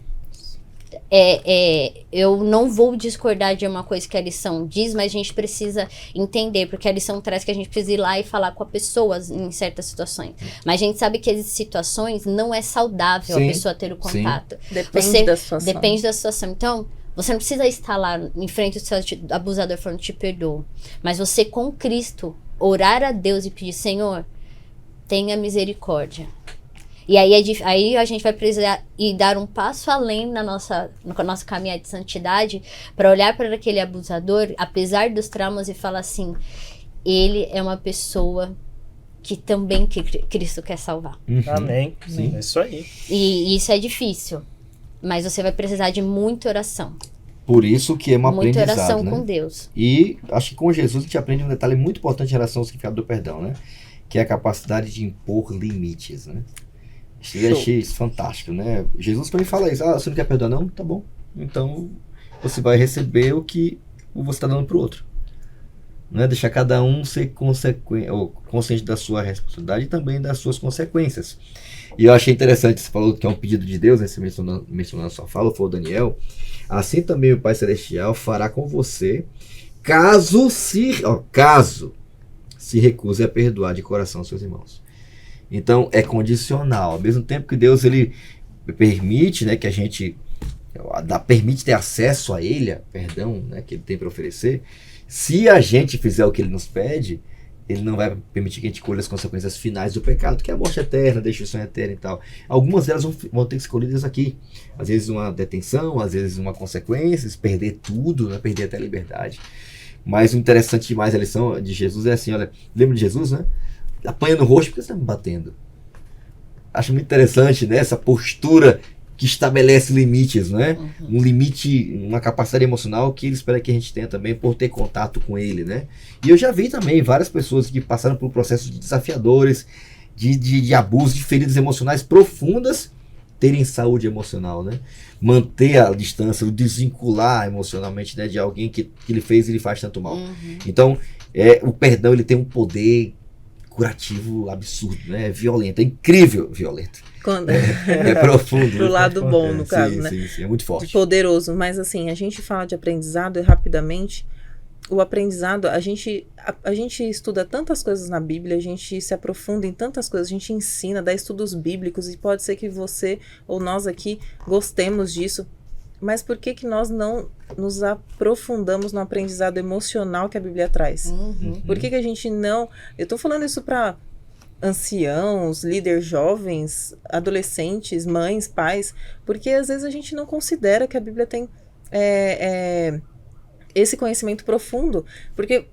Eu não vou discordar de uma coisa que a lição diz, mas a gente precisa entender, porque a lição traz que a gente precisa ir lá e falar com a pessoa em certas situações. Mas a gente sabe que existem situações, não é saudável a pessoa ter o contato. Depende da situação. Depende da situação. Então, você não precisa estar lá em frente do seu abusador falando te perdoo. Mas você com Cristo, orar a Deus e pedir, Senhor, tenha misericórdia. E aí a gente vai precisar ir dar um passo além na nossa caminhada de santidade para olhar para aquele abusador, apesar dos traumas, e falar assim, ele é uma pessoa que também Cristo quer salvar. Amém. Sim. É isso aí. E isso é difícil, mas você vai precisar de muita oração. Por isso que é uma Muita aprendizado, oração né? com Deus. E acho que com Jesus a gente aprende um detalhe muito importante em relação ao significado do perdão, né? Que é a capacidade de impor limites, né? Eu achei isso fantástico, né? Jesus também fala isso. Você não quer perdoar não? Tá bom. Então você vai receber o que você está dando pro outro. Né? Deixar cada um ser consciente da sua responsabilidade e também das suas consequências. E eu achei interessante, você falou que é um pedido de Deus, né? Você mencionou na sua fala, foi o Daniel. Assim também o Pai Celestial fará com você, caso se recuse a perdoar de coração seus irmãos. Então é condicional. Ao mesmo tempo que Deus ele permite, né, que a gente permite ter acesso a Ele, a perdão, né, que Ele tem para oferecer. Se a gente fizer o que Ele nos pede, Ele não vai permitir que a gente colha as consequências finais do pecado, que é a morte eterna, a destruição eterna e tal. Algumas delas vão ter que ser colhidas aqui. Às vezes uma detenção, às vezes uma consequência, perder tudo, né? Perder até a liberdade. Mas o interessante demais a lição de Jesus é assim, olha, lembra de Jesus, né? Apanha no rosto porque você está me batendo. Acho muito interessante, né? Essa postura que estabelece limites, né? Um limite, uma capacidade emocional que ele espera que a gente tenha também por ter contato com ele, né? E eu já vi também várias pessoas que passaram por processos desafiadores, de abuso, de feridas emocionais profundas, terem saúde emocional, né? Manter a distância, o desvincular emocionalmente, né, de alguém que ele fez e ele faz tanto mal. Então, o perdão ele tem um poder curativo absurdo, né? É violento, é incrível violento. Quando... É profundo. Pro lado bom, no caso, sim, né? Sim, é muito forte. De poderoso. Mas assim, a gente fala de aprendizado e rapidamente, o aprendizado, a gente estuda tantas coisas na Bíblia, a gente se aprofunda em tantas coisas, a gente ensina, dá estudos bíblicos, e pode ser que você ou nós aqui gostemos disso, mas por que nós não nos aprofundamos no aprendizado emocional que a Bíblia traz? Por que a gente não... Eu tô falando isso para anciãos, líderes jovens, adolescentes, mães, pais, porque às vezes a gente não considera que a Bíblia tem esse conhecimento profundo, porque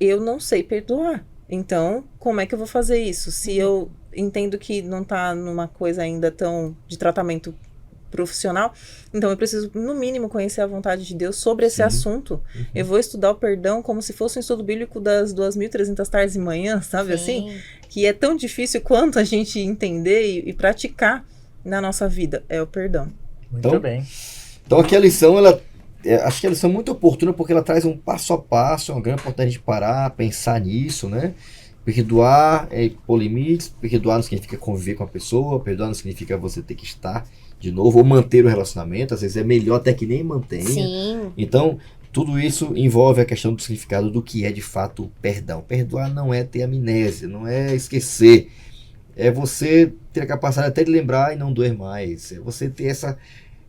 eu não sei perdoar. Então, como é que eu vou fazer isso? Se eu entendo que não está numa coisa ainda tão de tratamento profissional, então eu preciso, no mínimo, conhecer a vontade de Deus sobre esse assunto. Eu vou estudar o perdão como se fosse um estudo bíblico das 2.300 tardes e manhãs, sabe? Assim? Que é tão difícil quanto a gente entender e praticar na nossa vida. É o perdão. Muito bem. Então aqui a lição, acho que a lição é muito oportuna porque ela traz um passo a passo, é uma grande oportunidade de parar, pensar nisso, né? Perdoar é pôr limites, perdoar não significa conviver com a pessoa, perdoar não significa você ter que estar de novo ou manter o relacionamento, às vezes é melhor até que nem mantenha. Sim. Então, tudo isso envolve a questão do significado do que é de fato perdão. Perdoar não é ter amnésia, não é esquecer, é você ter a capacidade até de lembrar e não doer mais, é você ter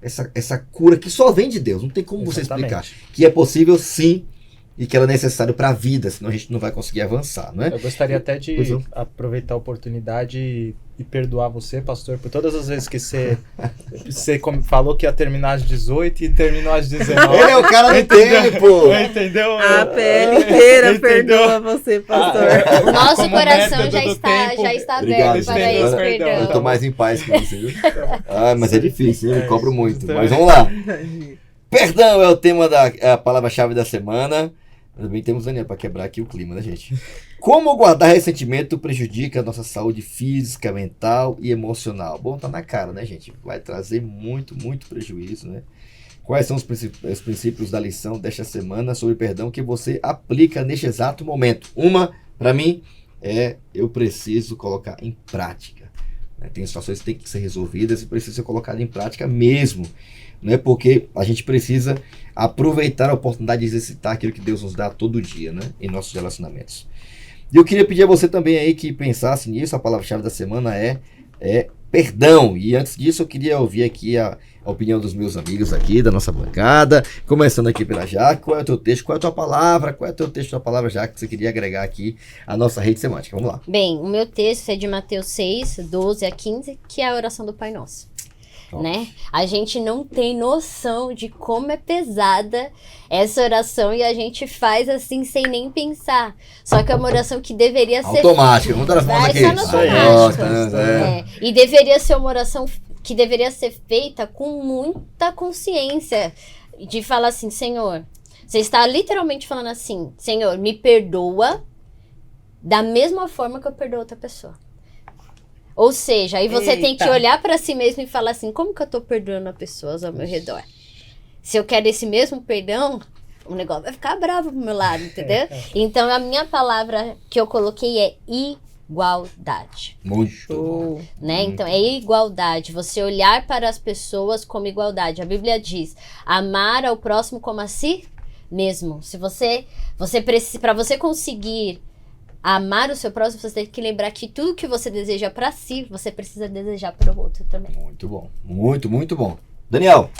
essa cura que só vem de Deus, não tem como você explicar, que é possível sim, e que ela é necessária para a vida, senão a gente não vai conseguir avançar, não é? Eu gostaria até de aproveitar a oportunidade e perdoar você, pastor, por todas as vezes que você falou que ia terminar às 18 e terminou às 19. Ele é o cara do tempo! Entendeu? A PL inteira perdoa você, pastor. O nosso Como coração já método está Obrigado, aberto para gente. esse Perdão. Eu perdão. tô mais em paz com você, viu? Mas é difícil, eu cobro muito. Mas vamos lá. Perdão é o tema a palavra-chave da semana. Também temos Daniel para quebrar aqui o clima, né, gente? Como guardar ressentimento prejudica a nossa saúde física, mental e emocional? Bom, tá na cara, né, gente? Vai trazer muito, muito prejuízo, né? Quais são os princípios da lição desta semana sobre perdão que você aplica neste exato momento? Uma, para mim, eu preciso colocar em prática. Tem situações que têm que ser resolvidas e precisa ser colocada em prática mesmo. Né? Porque a gente precisa aproveitar a oportunidade de exercitar aquilo que Deus nos dá todo dia, né? Em nossos relacionamentos. E eu queria pedir a você também aí que pensasse nisso. A palavra-chave da semana é perdão. E antes disso eu queria ouvir aqui a opinião dos meus amigos aqui, da nossa bancada. Começando aqui pela Jaque. Qual é o teu texto? Qual é a tua palavra? Qual é o teu texto da palavra, Jaque, que você queria agregar aqui à nossa rede semântica? Vamos lá. Bem, o meu texto é de Mateus 6, 12 a 15, que é a oração do Pai Nosso. né? A gente não tem noção de como é pesada essa oração e a gente faz assim sem nem pensar. Só que é uma oração que deveria ser automática. Vamos dar as mãos aqui. Vai só no automático. E deveria ser uma oração que deveria ser feita com muita consciência de falar assim, Senhor, você está literalmente falando assim, Senhor, me perdoa da mesma forma que eu perdoo outra pessoa. Ou seja, aí você tem que olhar pra si mesmo e falar assim, como que eu tô perdoando as pessoas ao meu redor? Se eu quero esse mesmo perdão, o negócio vai ficar bravo pro meu lado, entendeu? Então, a minha palavra que eu coloquei é igualdade. Muito. Né? Então, é igualdade. Você olhar para as pessoas como igualdade. A Bíblia diz, amar ao próximo como a si mesmo. Se você precisa, para você conseguir amar o seu próximo, você tem que lembrar que tudo que você deseja pra si, você precisa desejar para o outro também. Muito bom. Muito, muito bom. Daniel.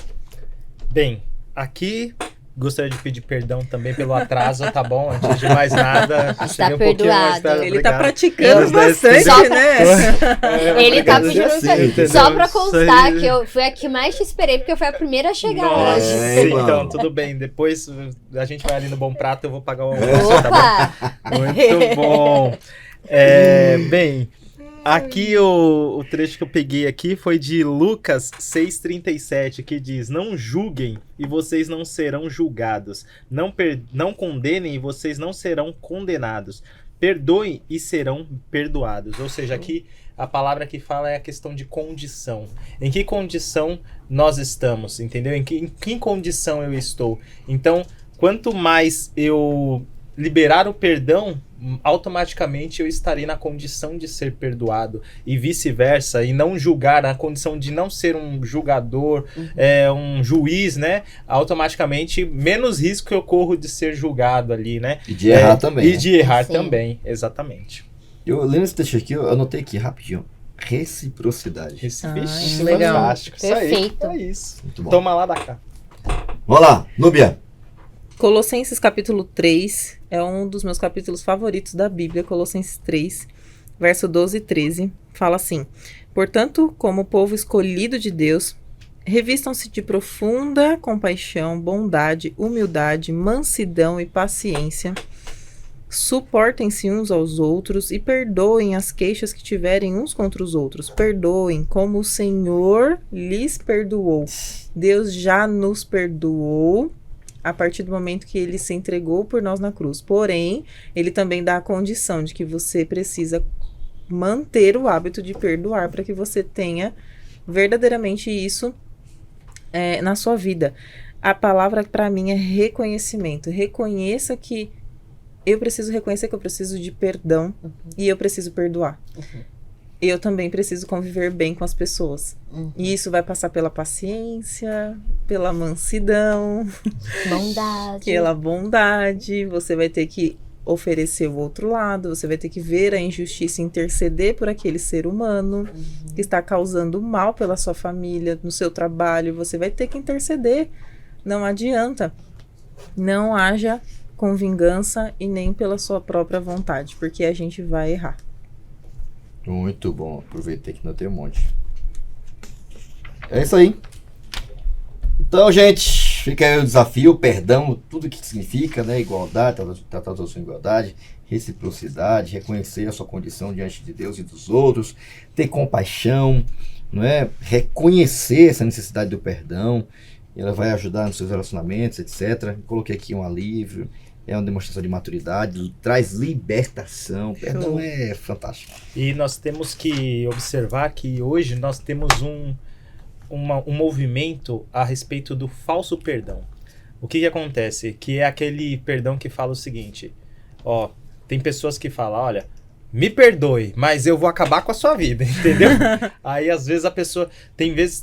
Bem, aqui gostaria de pedir perdão também pelo atraso, tá bom? Antes de mais nada, Está cheguei um pouquinho mais perdoado. tarde, Ele obrigado. tá praticando Deus bastante, deve- né? Ele tá Obrigado, pedindo Jaci, entendeu? só pra constar Isso aí. que eu fui a que mais te esperei, porque eu fui a primeira a chegar Nossa, hoje. É, então, mano. tudo bem. Depois a gente vai ali no Bom Prato, eu vou pagar o almoço, tá Opa! bom? Muito bom. Bem, aqui o trecho que eu peguei aqui foi de Lucas 6,37, que diz, não julguem e vocês não serão julgados. Não condenem e vocês não serão condenados. Perdoem e serão perdoados. Ou seja, aqui a palavra que fala é a questão de condição. Em que condição nós estamos, entendeu? Em que condição eu estou. Então, quanto mais eu liberar o perdão, automaticamente eu estarei na condição de ser perdoado e vice-versa, e não julgar, na condição de não ser um julgador, um juiz, né? Automaticamente menos risco eu corro de ser julgado ali, né? E de errar também. E né? de errar Sim. também, exatamente. Eu lembro esse texto aqui, eu anotei aqui rapidinho. Reciprocidade. Esse Ah, bicho legal. fantástico. Perfeito. Isso aí. É isso. Muito bom. Toma lá da cá. Vamos lá, Núbia. Colossenses capítulo 3 é um dos meus capítulos favoritos da Bíblia, Colossenses 3, verso 12 e 13, fala assim, portanto, como povo escolhido de Deus, revistam-se de profunda compaixão, bondade, humildade, mansidão e paciência, suportem-se uns aos outros e perdoem as queixas que tiverem uns contra os outros, perdoem como o Senhor lhes perdoou. Deus já nos perdoou a partir do momento que ele se entregou por nós na cruz. Porém, ele também dá a condição de que você precisa manter o hábito de perdoar para que você tenha verdadeiramente isso na sua vida. A palavra para mim é reconhecimento. Reconheça que eu preciso reconhecer que eu preciso de perdão e eu preciso perdoar. Eu também preciso conviver bem com as pessoas. E isso vai passar pela paciência, pela mansidão, Bondade. pela bondade. Você vai ter que oferecer o outro lado, você vai ter que ver a injustiça e interceder por aquele ser humano que está causando mal pela sua família, no seu trabalho. Você vai ter que interceder. Não adianta. Não haja com vingança e nem pela sua própria vontade, porque a gente vai errar. Muito bom. Aproveitei que não tem um monte. É isso aí. Então, gente, fica aí o desafio, perdão, tudo que significa, né? Igualdade, tratar todos com igualdade, reciprocidade, reconhecer a sua condição diante de Deus e dos outros, ter compaixão, não é? Reconhecer essa necessidade do perdão. Ela vai ajudar nos seus relacionamentos, etc. Coloquei aqui um alívio. É uma demonstração de maturidade, traz libertação. O perdão é fantástico. E nós temos que observar que hoje nós temos um movimento a respeito do falso perdão. O que acontece? Que é aquele perdão que fala o seguinte, ó, tem pessoas que falam, olha, me perdoe, mas eu vou acabar com a sua vida, entendeu? Aí às vezes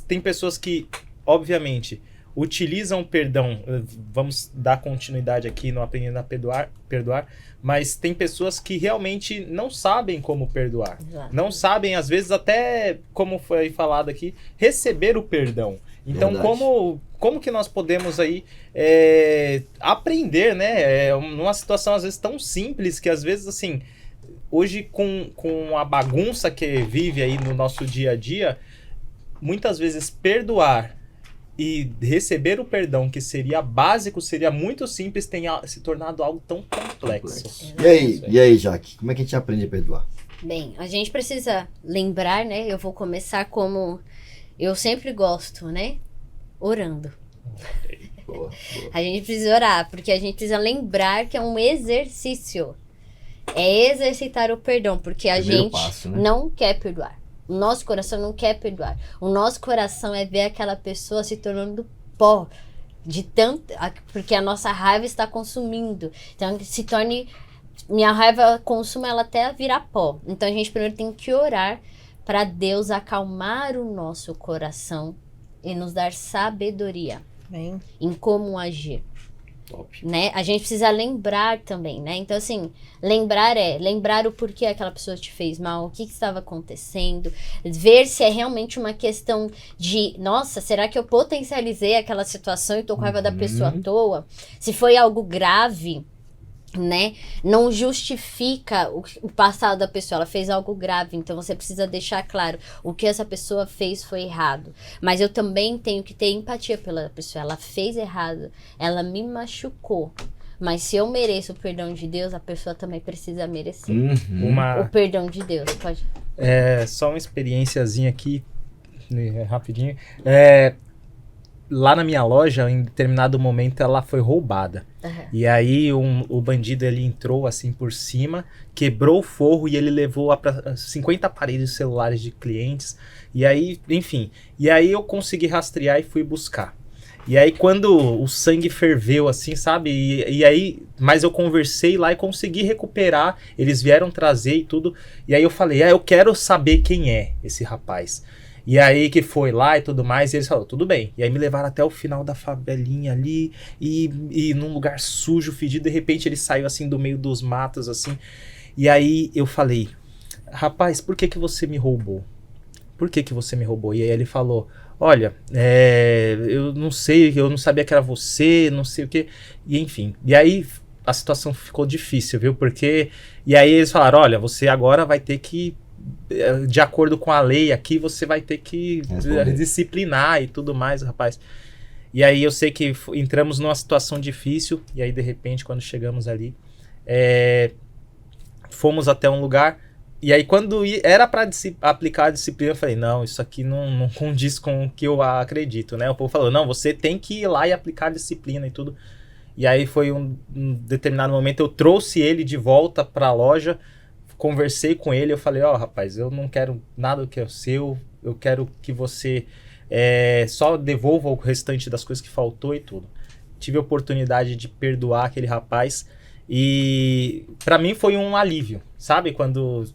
tem pessoas que, obviamente, utilizam o perdão, vamos dar continuidade aqui no Aprendendo a Perdoar, mas tem pessoas que realmente não sabem como perdoar. Exato. Não sabem, às vezes, até, como foi falado aqui, receber o perdão. Então, Verdade. como que nós podemos aí aprender, né? Numa situação, às vezes, tão simples, que às vezes, assim, hoje com a bagunça que vive aí no nosso dia a dia, muitas vezes perdoar e receber o perdão, que seria básico, seria muito simples, tem se tornado algo tão complexo. E aí, Jaque, como é que a gente aprende a perdoar? Bem, a gente precisa lembrar, né? Eu vou começar como eu sempre gosto, né? Orando. Boa. A gente precisa orar, porque a gente precisa lembrar que é um exercício. É exercitar o perdão, porque a Primeiro gente passo, né? não quer perdoar. O nosso coração não quer perdoar. O nosso coração é ver aquela pessoa se tornando pó. Porque a nossa raiva está consumindo. Então, que se torne... Minha raiva consuma ela até virar pó. Então, a gente primeiro tem que orar para Deus acalmar o nosso coração e nos dar sabedoria Bem, em como agir. Top. Né? A gente precisa lembrar também, né? Então, assim, lembrar o porquê aquela pessoa te fez mal, o que estava acontecendo, ver se é realmente uma questão de, nossa, será que eu potencializei aquela situação e tô com raiva da pessoa à toa? Se foi algo grave, né? Não justifica o passado da pessoa, ela fez algo grave, então você precisa deixar claro, o que essa pessoa fez foi errado, mas eu também tenho que ter empatia pela pessoa, ela fez errado, ela me machucou, mas se eu mereço o perdão de Deus, a pessoa também precisa merecer o perdão de Deus. Pode. Só uma experiênciazinha aqui, rapidinho. Lá na minha loja, em determinado momento, ela foi roubada. Uhum. E aí o bandido, ele entrou assim por cima, quebrou o forro e ele levou 50 aparelhos celulares de clientes. E aí, enfim, e aí eu consegui rastrear e fui buscar. E aí quando o sangue ferveu assim, sabe? E aí, mas eu conversei lá e consegui recuperar, eles vieram trazer e tudo. E aí eu falei, eu quero saber quem é esse rapaz. E aí que foi lá e tudo mais, e eles falaram, tudo bem. E aí me levaram até o final da favelinha ali, e num lugar sujo, fedido, de repente ele saiu assim do meio dos matos, assim. E aí eu falei, rapaz, por que você me roubou? Por que você me roubou? E aí ele falou, olha, eu não sei, eu não sabia que era você, não sei o quê. E enfim, e aí a situação ficou difícil, viu? Porque, e aí eles falaram, olha, você agora vai ter que, de acordo com a lei aqui, você vai ter que disciplinar e tudo mais, rapaz. E aí eu sei que entramos numa situação difícil, e aí de repente, quando chegamos ali, fomos até um lugar, e aí quando era para aplicar a disciplina, eu falei, não, isso aqui não condiz com o que eu acredito, né? O povo falou, não, você tem que ir lá e aplicar a disciplina e tudo. E aí foi um determinado momento, eu trouxe ele de volta para a loja, conversei com ele, eu falei, rapaz, eu não quero nada que é seu, eu quero que você só devolva o restante das coisas que faltou e tudo. Tive a oportunidade de perdoar aquele rapaz e pra mim foi um alívio, sabe? Quando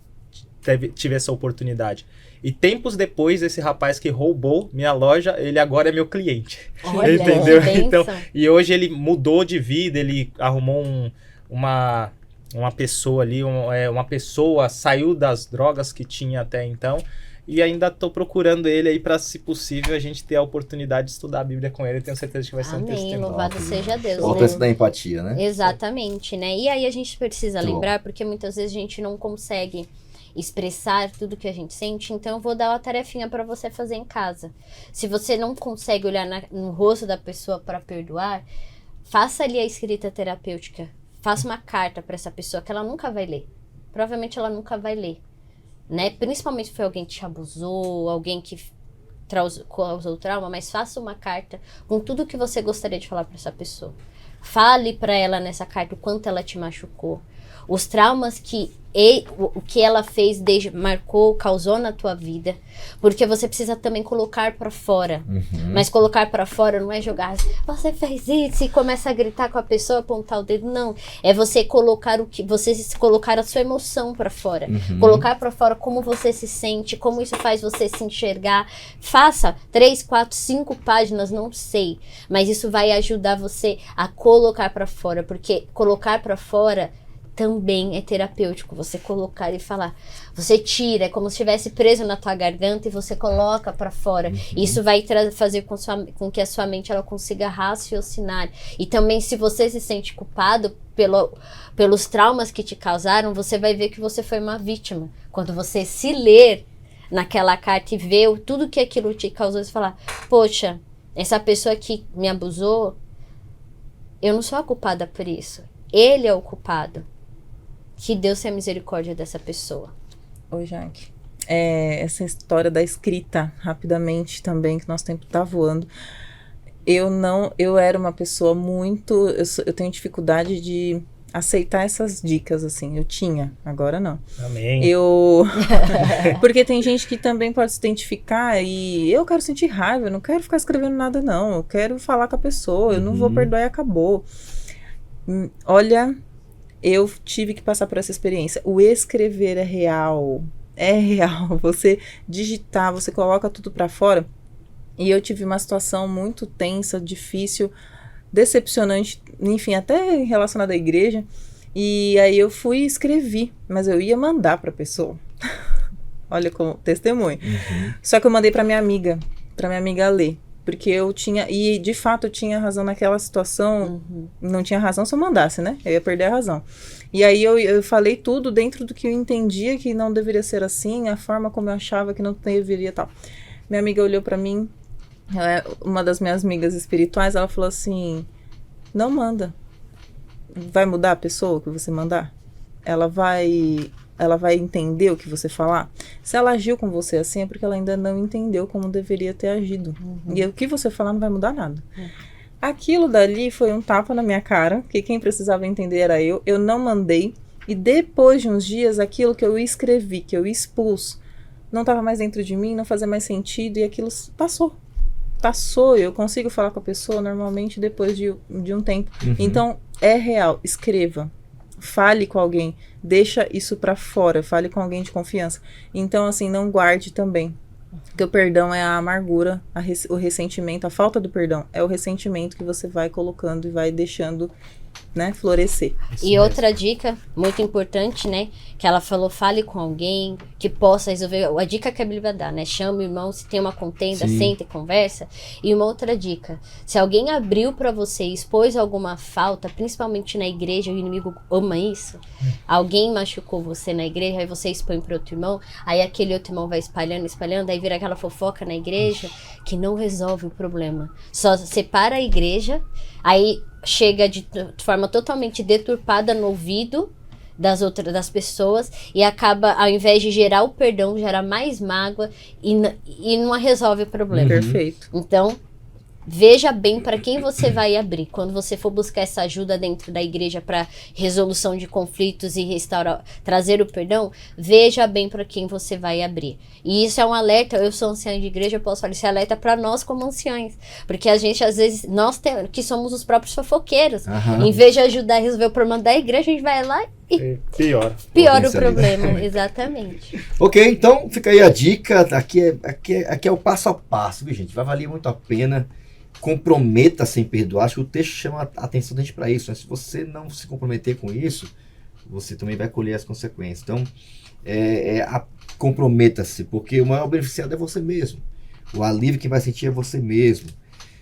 tive essa oportunidade. E tempos depois, esse rapaz que roubou minha loja, ele agora é meu cliente. Olha, entendeu? Então, bênção. e hoje ele mudou de vida, ele arrumou uma pessoa ali, uma pessoa saiu das drogas que tinha até então, e ainda tô procurando ele aí para, se possível, a gente ter a oportunidade de estudar a Bíblia com ele. Tenho certeza que vai ser um Amém, testemunho. louvado seja Deus. Volta essa da empatia, né? Exatamente, né? E aí a gente precisa Muito lembrar, porque muitas vezes a gente não consegue expressar tudo que a gente sente, então eu vou dar uma tarefinha para você fazer em casa. Se você não consegue olhar no rosto da pessoa para perdoar, faça ali a escrita terapêutica. Faça uma carta para essa pessoa que ela nunca vai ler. Provavelmente ela nunca vai ler, né? Principalmente se foi alguém que te abusou, alguém que causou trauma, mas faça uma carta com tudo que você gostaria de falar para essa pessoa. Fale para ela nessa carta o quanto ela te machucou, os traumas o que ela fez, marcou, causou na tua vida, porque você precisa também colocar pra fora. Mas colocar pra fora não é jogar, você fez isso e começa a gritar com a pessoa, apontar o dedo, não. É você colocar colocar a sua emoção pra fora, colocar pra fora como você se sente, como isso faz você se enxergar. Faça 3, 4, 5 páginas, não sei, mas isso vai ajudar você a colocar pra fora, porque colocar pra fora também é terapêutico, você colocar e falar. Você tira, é como se estivesse preso na tua garganta e você coloca pra fora. Isso vai fazer com que a sua mente ela consiga raciocinar. E também, se você se sente culpado pelos traumas que te causaram, você vai ver que você foi uma vítima. Quando você se ler, naquela carta e ver tudo que aquilo te causou, você falar, poxa, essa pessoa que me abusou, eu não sou a culpada por isso. Ele é o culpado. Que Deus tenha misericórdia dessa pessoa. Oi, Jaque. Essa história da escrita, rapidamente também, que nosso tempo tá voando. Eu era uma pessoa muito... Eu tenho dificuldade de aceitar essas dicas, assim. Eu tinha, agora não. Amém. Porque tem gente que também pode se identificar e eu quero sentir raiva, eu não quero ficar escrevendo nada, não. Eu quero falar com a pessoa, eu não vou perdoar e acabou. Olha, eu tive que passar por essa experiência. O escrever é real. É real. Você digitar, você coloca tudo pra fora. E eu tive uma situação muito tensa, difícil, decepcionante, enfim, até relacionada à igreja. E aí eu fui e escrevi, mas eu ia mandar pra pessoa. Olha como testemunho. Só que eu mandei pra minha amiga ler. Porque eu tinha, e de fato eu tinha razão naquela situação, não tinha razão se eu mandasse, né? Eu ia perder a razão. E aí eu falei tudo dentro do que eu entendia que não deveria ser assim, a forma como eu achava que não deveria tal. Minha amiga olhou pra mim, uma das minhas amigas espirituais, ela falou assim, não manda. Vai mudar a pessoa que você mandar? Ela vai entender o que você falar? Se ela agiu com você assim, é porque ela ainda não entendeu como deveria ter agido. E o que você falar não vai mudar nada. Aquilo dali foi um tapa na minha cara, que quem precisava entender era eu. Eu não mandei. E depois de uns dias, aquilo que eu escrevi, que eu expus, não estava mais dentro de mim, não fazia mais sentido, e aquilo passou. Eu consigo falar com a pessoa normalmente depois de um tempo. Então, é real, escreva. Fale com alguém, deixa isso pra fora, fale com alguém de confiança. Então, assim, não guarde também. Porque o perdão é a amargura, o ressentimento, a falta do perdão é o ressentimento que você vai colocando e vai deixando, né, florescer. E outra dica muito importante, né, que ela falou, fale com alguém que possa resolver, a dica que a Bíblia dá, né, chama o irmão, se tem uma contenda, senta e conversa. E uma outra dica, se alguém abriu pra você e expôs alguma falta, principalmente na igreja, o inimigo ama isso, alguém machucou você na igreja, aí você expõe pro outro irmão, aí aquele outro irmão vai espalhando, aí vira aquela fofoca na igreja, que não resolve o problema. Só separa a igreja, chega de forma totalmente deturpada no ouvido das pessoas e acaba, ao invés de gerar o perdão, gera mais mágoa e não resolve o problema. Perfeito. Então, veja bem para quem você vai abrir. Quando você for buscar essa ajuda dentro da igreja para resolução de conflitos e trazer o perdão, veja bem para quem você vai abrir. E isso é um alerta. Eu sou anciã de igreja, eu posso falar esse alerta para nós como anciães. Porque a gente, às vezes, que somos os próprios fofoqueiros, em vez de ajudar a resolver o problema da igreja, a gente vai lá e piora o problema. Exatamente. Ok, então fica aí a dica. Aqui é o passo a passo, viu, gente? Vai valer muito a pena. Comprometa sem perdoar. Acho que o texto chama a atenção da gente para isso, né? Se você não se comprometer com isso, você também vai colher as consequências. Então, comprometa-se, porque o maior beneficiado é você mesmo. O alívio que vai sentir é você mesmo.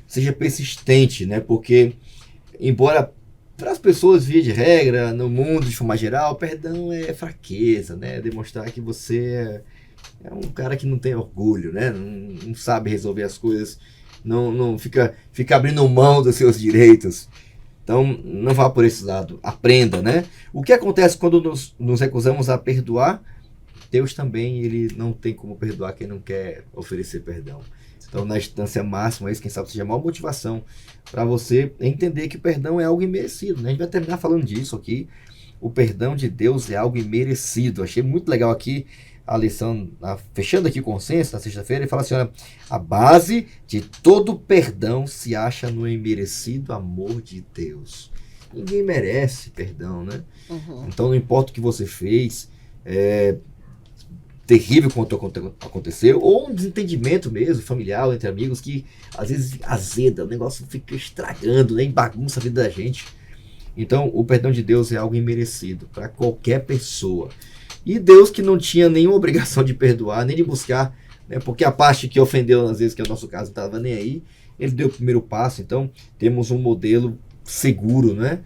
Seja persistente, né? Porque, embora para as pessoas, via de regra, no mundo de forma geral, perdão é fraqueza, né? Demonstrar que você é um cara que não tem orgulho, né? Não sabe resolver as coisas. Não fica abrindo mão dos seus direitos. Então, não vá por esse lado. Aprenda, né? O que acontece quando nos recusamos a perdoar? Deus também, ele não tem como perdoar quem não quer oferecer perdão. Então, na instância máxima, isso, quem sabe, seja a maior motivação para você entender que o perdão é algo imerecido, né? A gente vai terminar falando disso aqui. O perdão de Deus é algo imerecido. Achei muito legal aqui a lição, fechando aqui o consenso na sexta-feira, ele fala assim, olha, a base de todo perdão se acha no imerecido amor de Deus. Ninguém merece perdão, né? Então não importa o que você fez, terrível quanto aconteceu, ou um desentendimento mesmo, familiar, entre amigos, que às vezes azeda, o negócio fica estragando, né? Bagunça a vida da gente. Então o perdão de Deus é algo imerecido para qualquer pessoa. E Deus, que não tinha nenhuma obrigação de perdoar, nem de buscar, né, porque a parte que ofendeu, às vezes, que é o nosso caso, não estava nem aí, ele deu o primeiro passo. Então, temos um modelo seguro, né?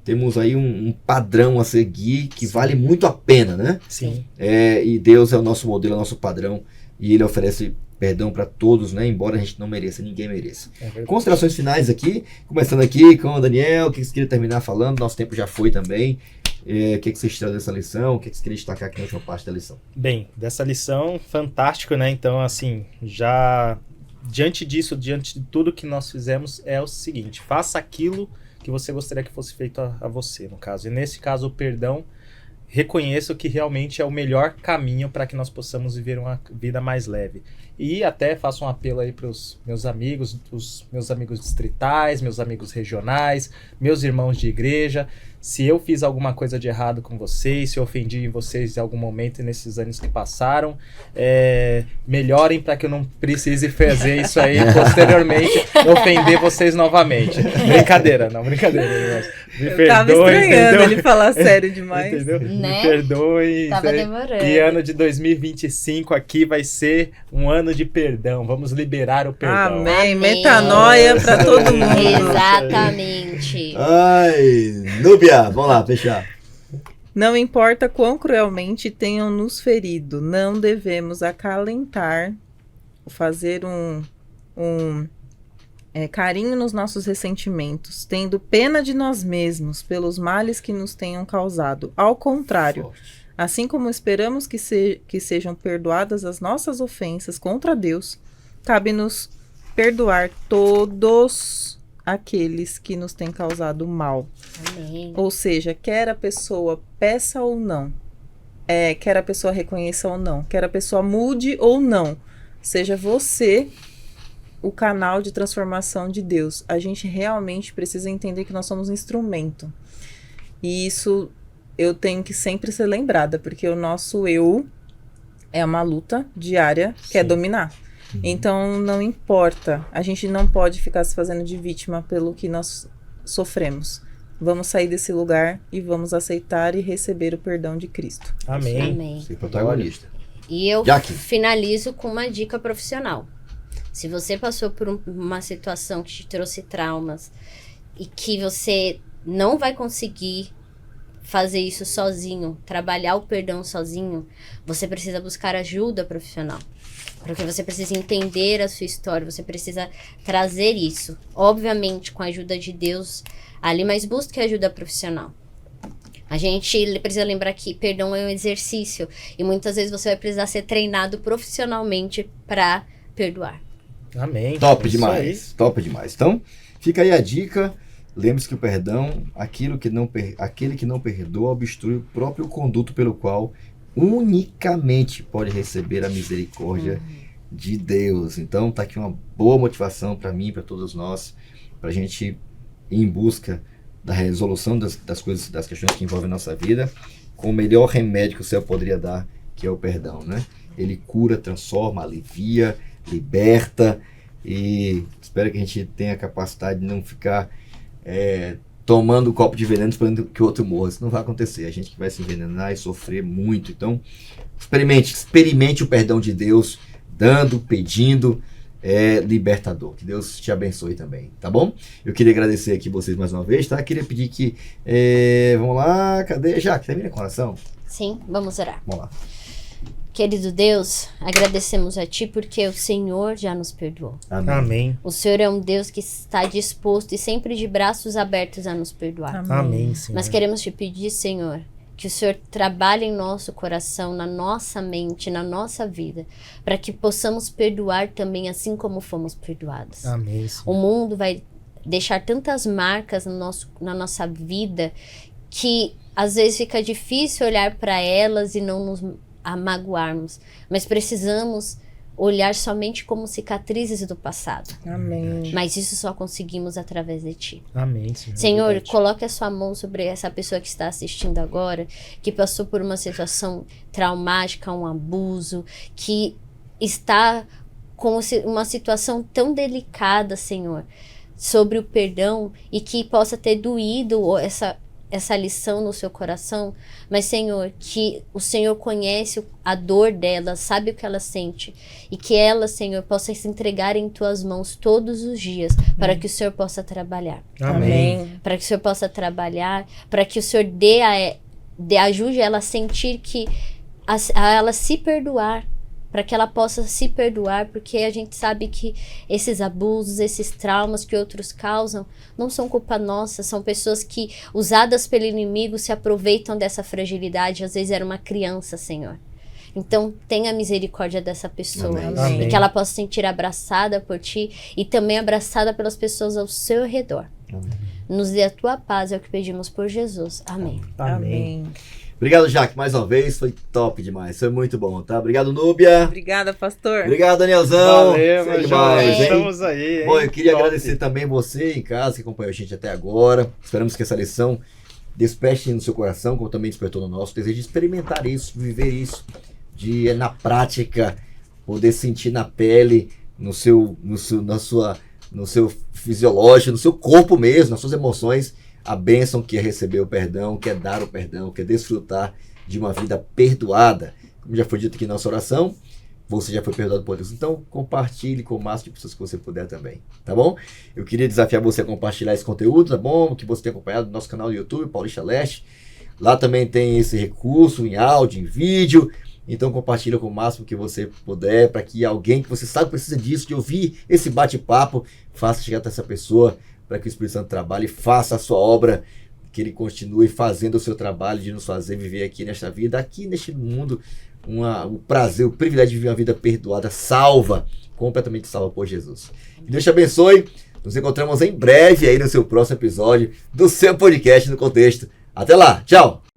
Temos aí um padrão a seguir que vale muito a pena, né? Sim. E Deus é o nosso modelo, é o nosso padrão e ele oferece perdão para todos, né? Embora a gente não mereça, ninguém mereça. Considerações finais aqui, começando aqui com o Daniel, o que você queria terminar falando? Nosso tempo já foi também. O que você tira dessa lição? O que você queria destacar aqui na última parte da lição? Bem, dessa lição, fantástico, né? Então, assim, já diante disso, diante de tudo que nós fizemos, é o seguinte: faça aquilo que você gostaria que fosse feito a você, no caso. E nesse caso, o perdão, reconheço que realmente é o melhor caminho para que nós possamos viver uma vida mais leve. E até faço um apelo aí para os meus amigos distritais, meus amigos regionais, meus irmãos de igreja. Se eu fiz alguma coisa de errado com vocês, se eu ofendi vocês em algum momento nesses anos que passaram, melhorem para que eu não precise fazer isso aí posteriormente, ofender vocês novamente. Brincadeira. Me eu tava perdoem, estranhando ele falar sério demais. Entendeu? Né? Me perdoem. Tava demorando. E ano de 2025 aqui vai ser um ano de perdão. Vamos liberar o perdão. Amém. Metanoia pra todo mundo. Exatamente. Ai, Núbia, vamos lá, fechar. Não importa quão cruelmente tenham nos ferido, não devemos acalentar, fazer carinho nos nossos ressentimentos, tendo pena de nós mesmos pelos males que nos tenham causado. Ao contrário, assim como esperamos que sejam perdoadas as nossas ofensas contra Deus, cabe-nos perdoar todos aqueles que nos têm causado mal. Amém. Ou seja, quer a pessoa peça ou não, quer a pessoa reconheça ou não, quer a pessoa mude ou não, seja você o canal de transformação de Deus. A gente realmente precisa entender que nós somos um instrumento. E isso eu tenho que sempre ser lembrada, porque o nosso eu é uma luta diária que é dominar. Então, não importa. A gente não pode ficar se fazendo de vítima pelo que nós sofremos. Vamos sair desse lugar e vamos aceitar e receber o perdão de Cristo. Amém. Amém. Ser protagonista. E eu Jackie. finalizo com uma dica profissional. Se você passou por uma situação que te trouxe traumas e que você não vai conseguir fazer isso sozinho, trabalhar o perdão sozinho, você precisa buscar ajuda profissional. Porque você precisa entender a sua história, você precisa trazer isso. Obviamente, com a ajuda de Deus ali, mas busque ajuda profissional. A gente precisa lembrar que perdão é um exercício. E muitas vezes você vai precisar ser treinado profissionalmente para perdoar. Amém. Top Isso demais, top demais. Então, fica aí a dica. Lembre-se que o perdão, aquele que não perdoa, obstrui o próprio conduto pelo qual unicamente pode receber a misericórdia de Deus. Então tá aqui uma boa motivação para mim, para todos nós, para a gente ir em busca da resolução das coisas, das questões que envolvem a nossa vida, com o melhor remédio que o céu poderia dar, que é o perdão, né? Ele cura, transforma, alivia, liberta, e espero que a gente tenha a capacidade de não ficar tomando um copo de veneno esperando que o outro morra. Isso não vai acontecer. A gente que vai se envenenar e sofrer muito. Então, experimente o perdão de Deus, dando, pedindo, libertador. Que Deus te abençoe também, tá bom? Eu queria agradecer aqui vocês mais uma vez, tá? Queria pedir que, vamos lá, cadê? Já, que termina com oração? Sim, vamos orar. Vamos lá. Querido Deus, agradecemos a Ti porque o Senhor já nos perdoou. Amém. Amém. O Senhor é um Deus que está disposto e sempre de braços abertos a nos perdoar. Amém, Senhor. Nós queremos Te pedir, Senhor, que o Senhor trabalhe em nosso coração, na nossa mente, na nossa vida, para que possamos perdoar também assim como fomos perdoados. Amém, Senhor. O mundo vai deixar tantas marcas na nossa vida que às vezes fica difícil olhar para elas e não nos magoarmos, mas precisamos olhar somente como cicatrizes do passado. Amém. Mas isso só conseguimos através de Ti. Amém, Senhor. Senhor, Verdade. coloque a sua mão sobre essa pessoa que está assistindo agora, que passou por uma situação traumática, um abuso, que está com uma situação tão delicada, Senhor, sobre o perdão, e que possa ter doído essa lição no seu coração, mas, Senhor, que o Senhor conhece a dor dela, sabe o que ela sente, e que ela, Senhor, possa se entregar em Tuas mãos todos os dias, para que o Senhor possa trabalhar. Amém. Para que o Senhor possa trabalhar, para que o Senhor ajude ela a sentir que, a ela se perdoar, para que ela possa se perdoar, porque a gente sabe que esses abusos, esses traumas que outros causam, não são culpa nossa, são pessoas que, usadas pelo inimigo, se aproveitam dessa fragilidade, às vezes era uma criança, Senhor. Então, tenha misericórdia dessa pessoa. Amém. E que ela possa se sentir abraçada por Ti e também abraçada pelas pessoas ao seu redor. Amém. Nos dê a Tua paz, é o que pedimos por Jesus. Amém. Amém. Obrigado, Jaque, mais uma vez. Foi top demais. Foi muito bom, tá? Obrigado, Núbia. Obrigada, pastor. Obrigado, Danielzão. Valeu, Foi meu demais, jovem. hein? Estamos aí, hein? Bom, eu queria Top. agradecer também você em casa que acompanhou a gente até agora. Esperamos que essa lição desperte no seu coração, como também despertou no nosso desejo de experimentar isso, de viver isso, de na prática poder sentir na pele, no seu fisiológico, no seu corpo mesmo, nas suas emoções, a bênção que é receber o perdão, que é dar o perdão, que é desfrutar de uma vida perdoada. Como já foi dito aqui na nossa oração, você já foi perdoado por Deus. Então, compartilhe com o máximo de pessoas que você puder também, tá bom? Eu queria desafiar você a compartilhar esse conteúdo, tá bom? Que você tem acompanhado no nosso canal do YouTube, Paulista Leste. Lá também tem esse recurso em áudio, em vídeo. Então, compartilha com o máximo que você puder, para que alguém que você sabe precisa disso, de ouvir esse bate-papo, faça chegar até essa pessoa, para que o Espírito Santo trabalhe e faça a sua obra, que ele continue fazendo o seu trabalho de nos fazer viver aqui nesta vida, aqui neste mundo, o prazer, o privilégio de viver uma vida perdoada, salva, completamente salva por Jesus. Que Deus te abençoe. Nos encontramos em breve aí no seu próximo episódio do seu podcast No Contexto. Até lá, tchau!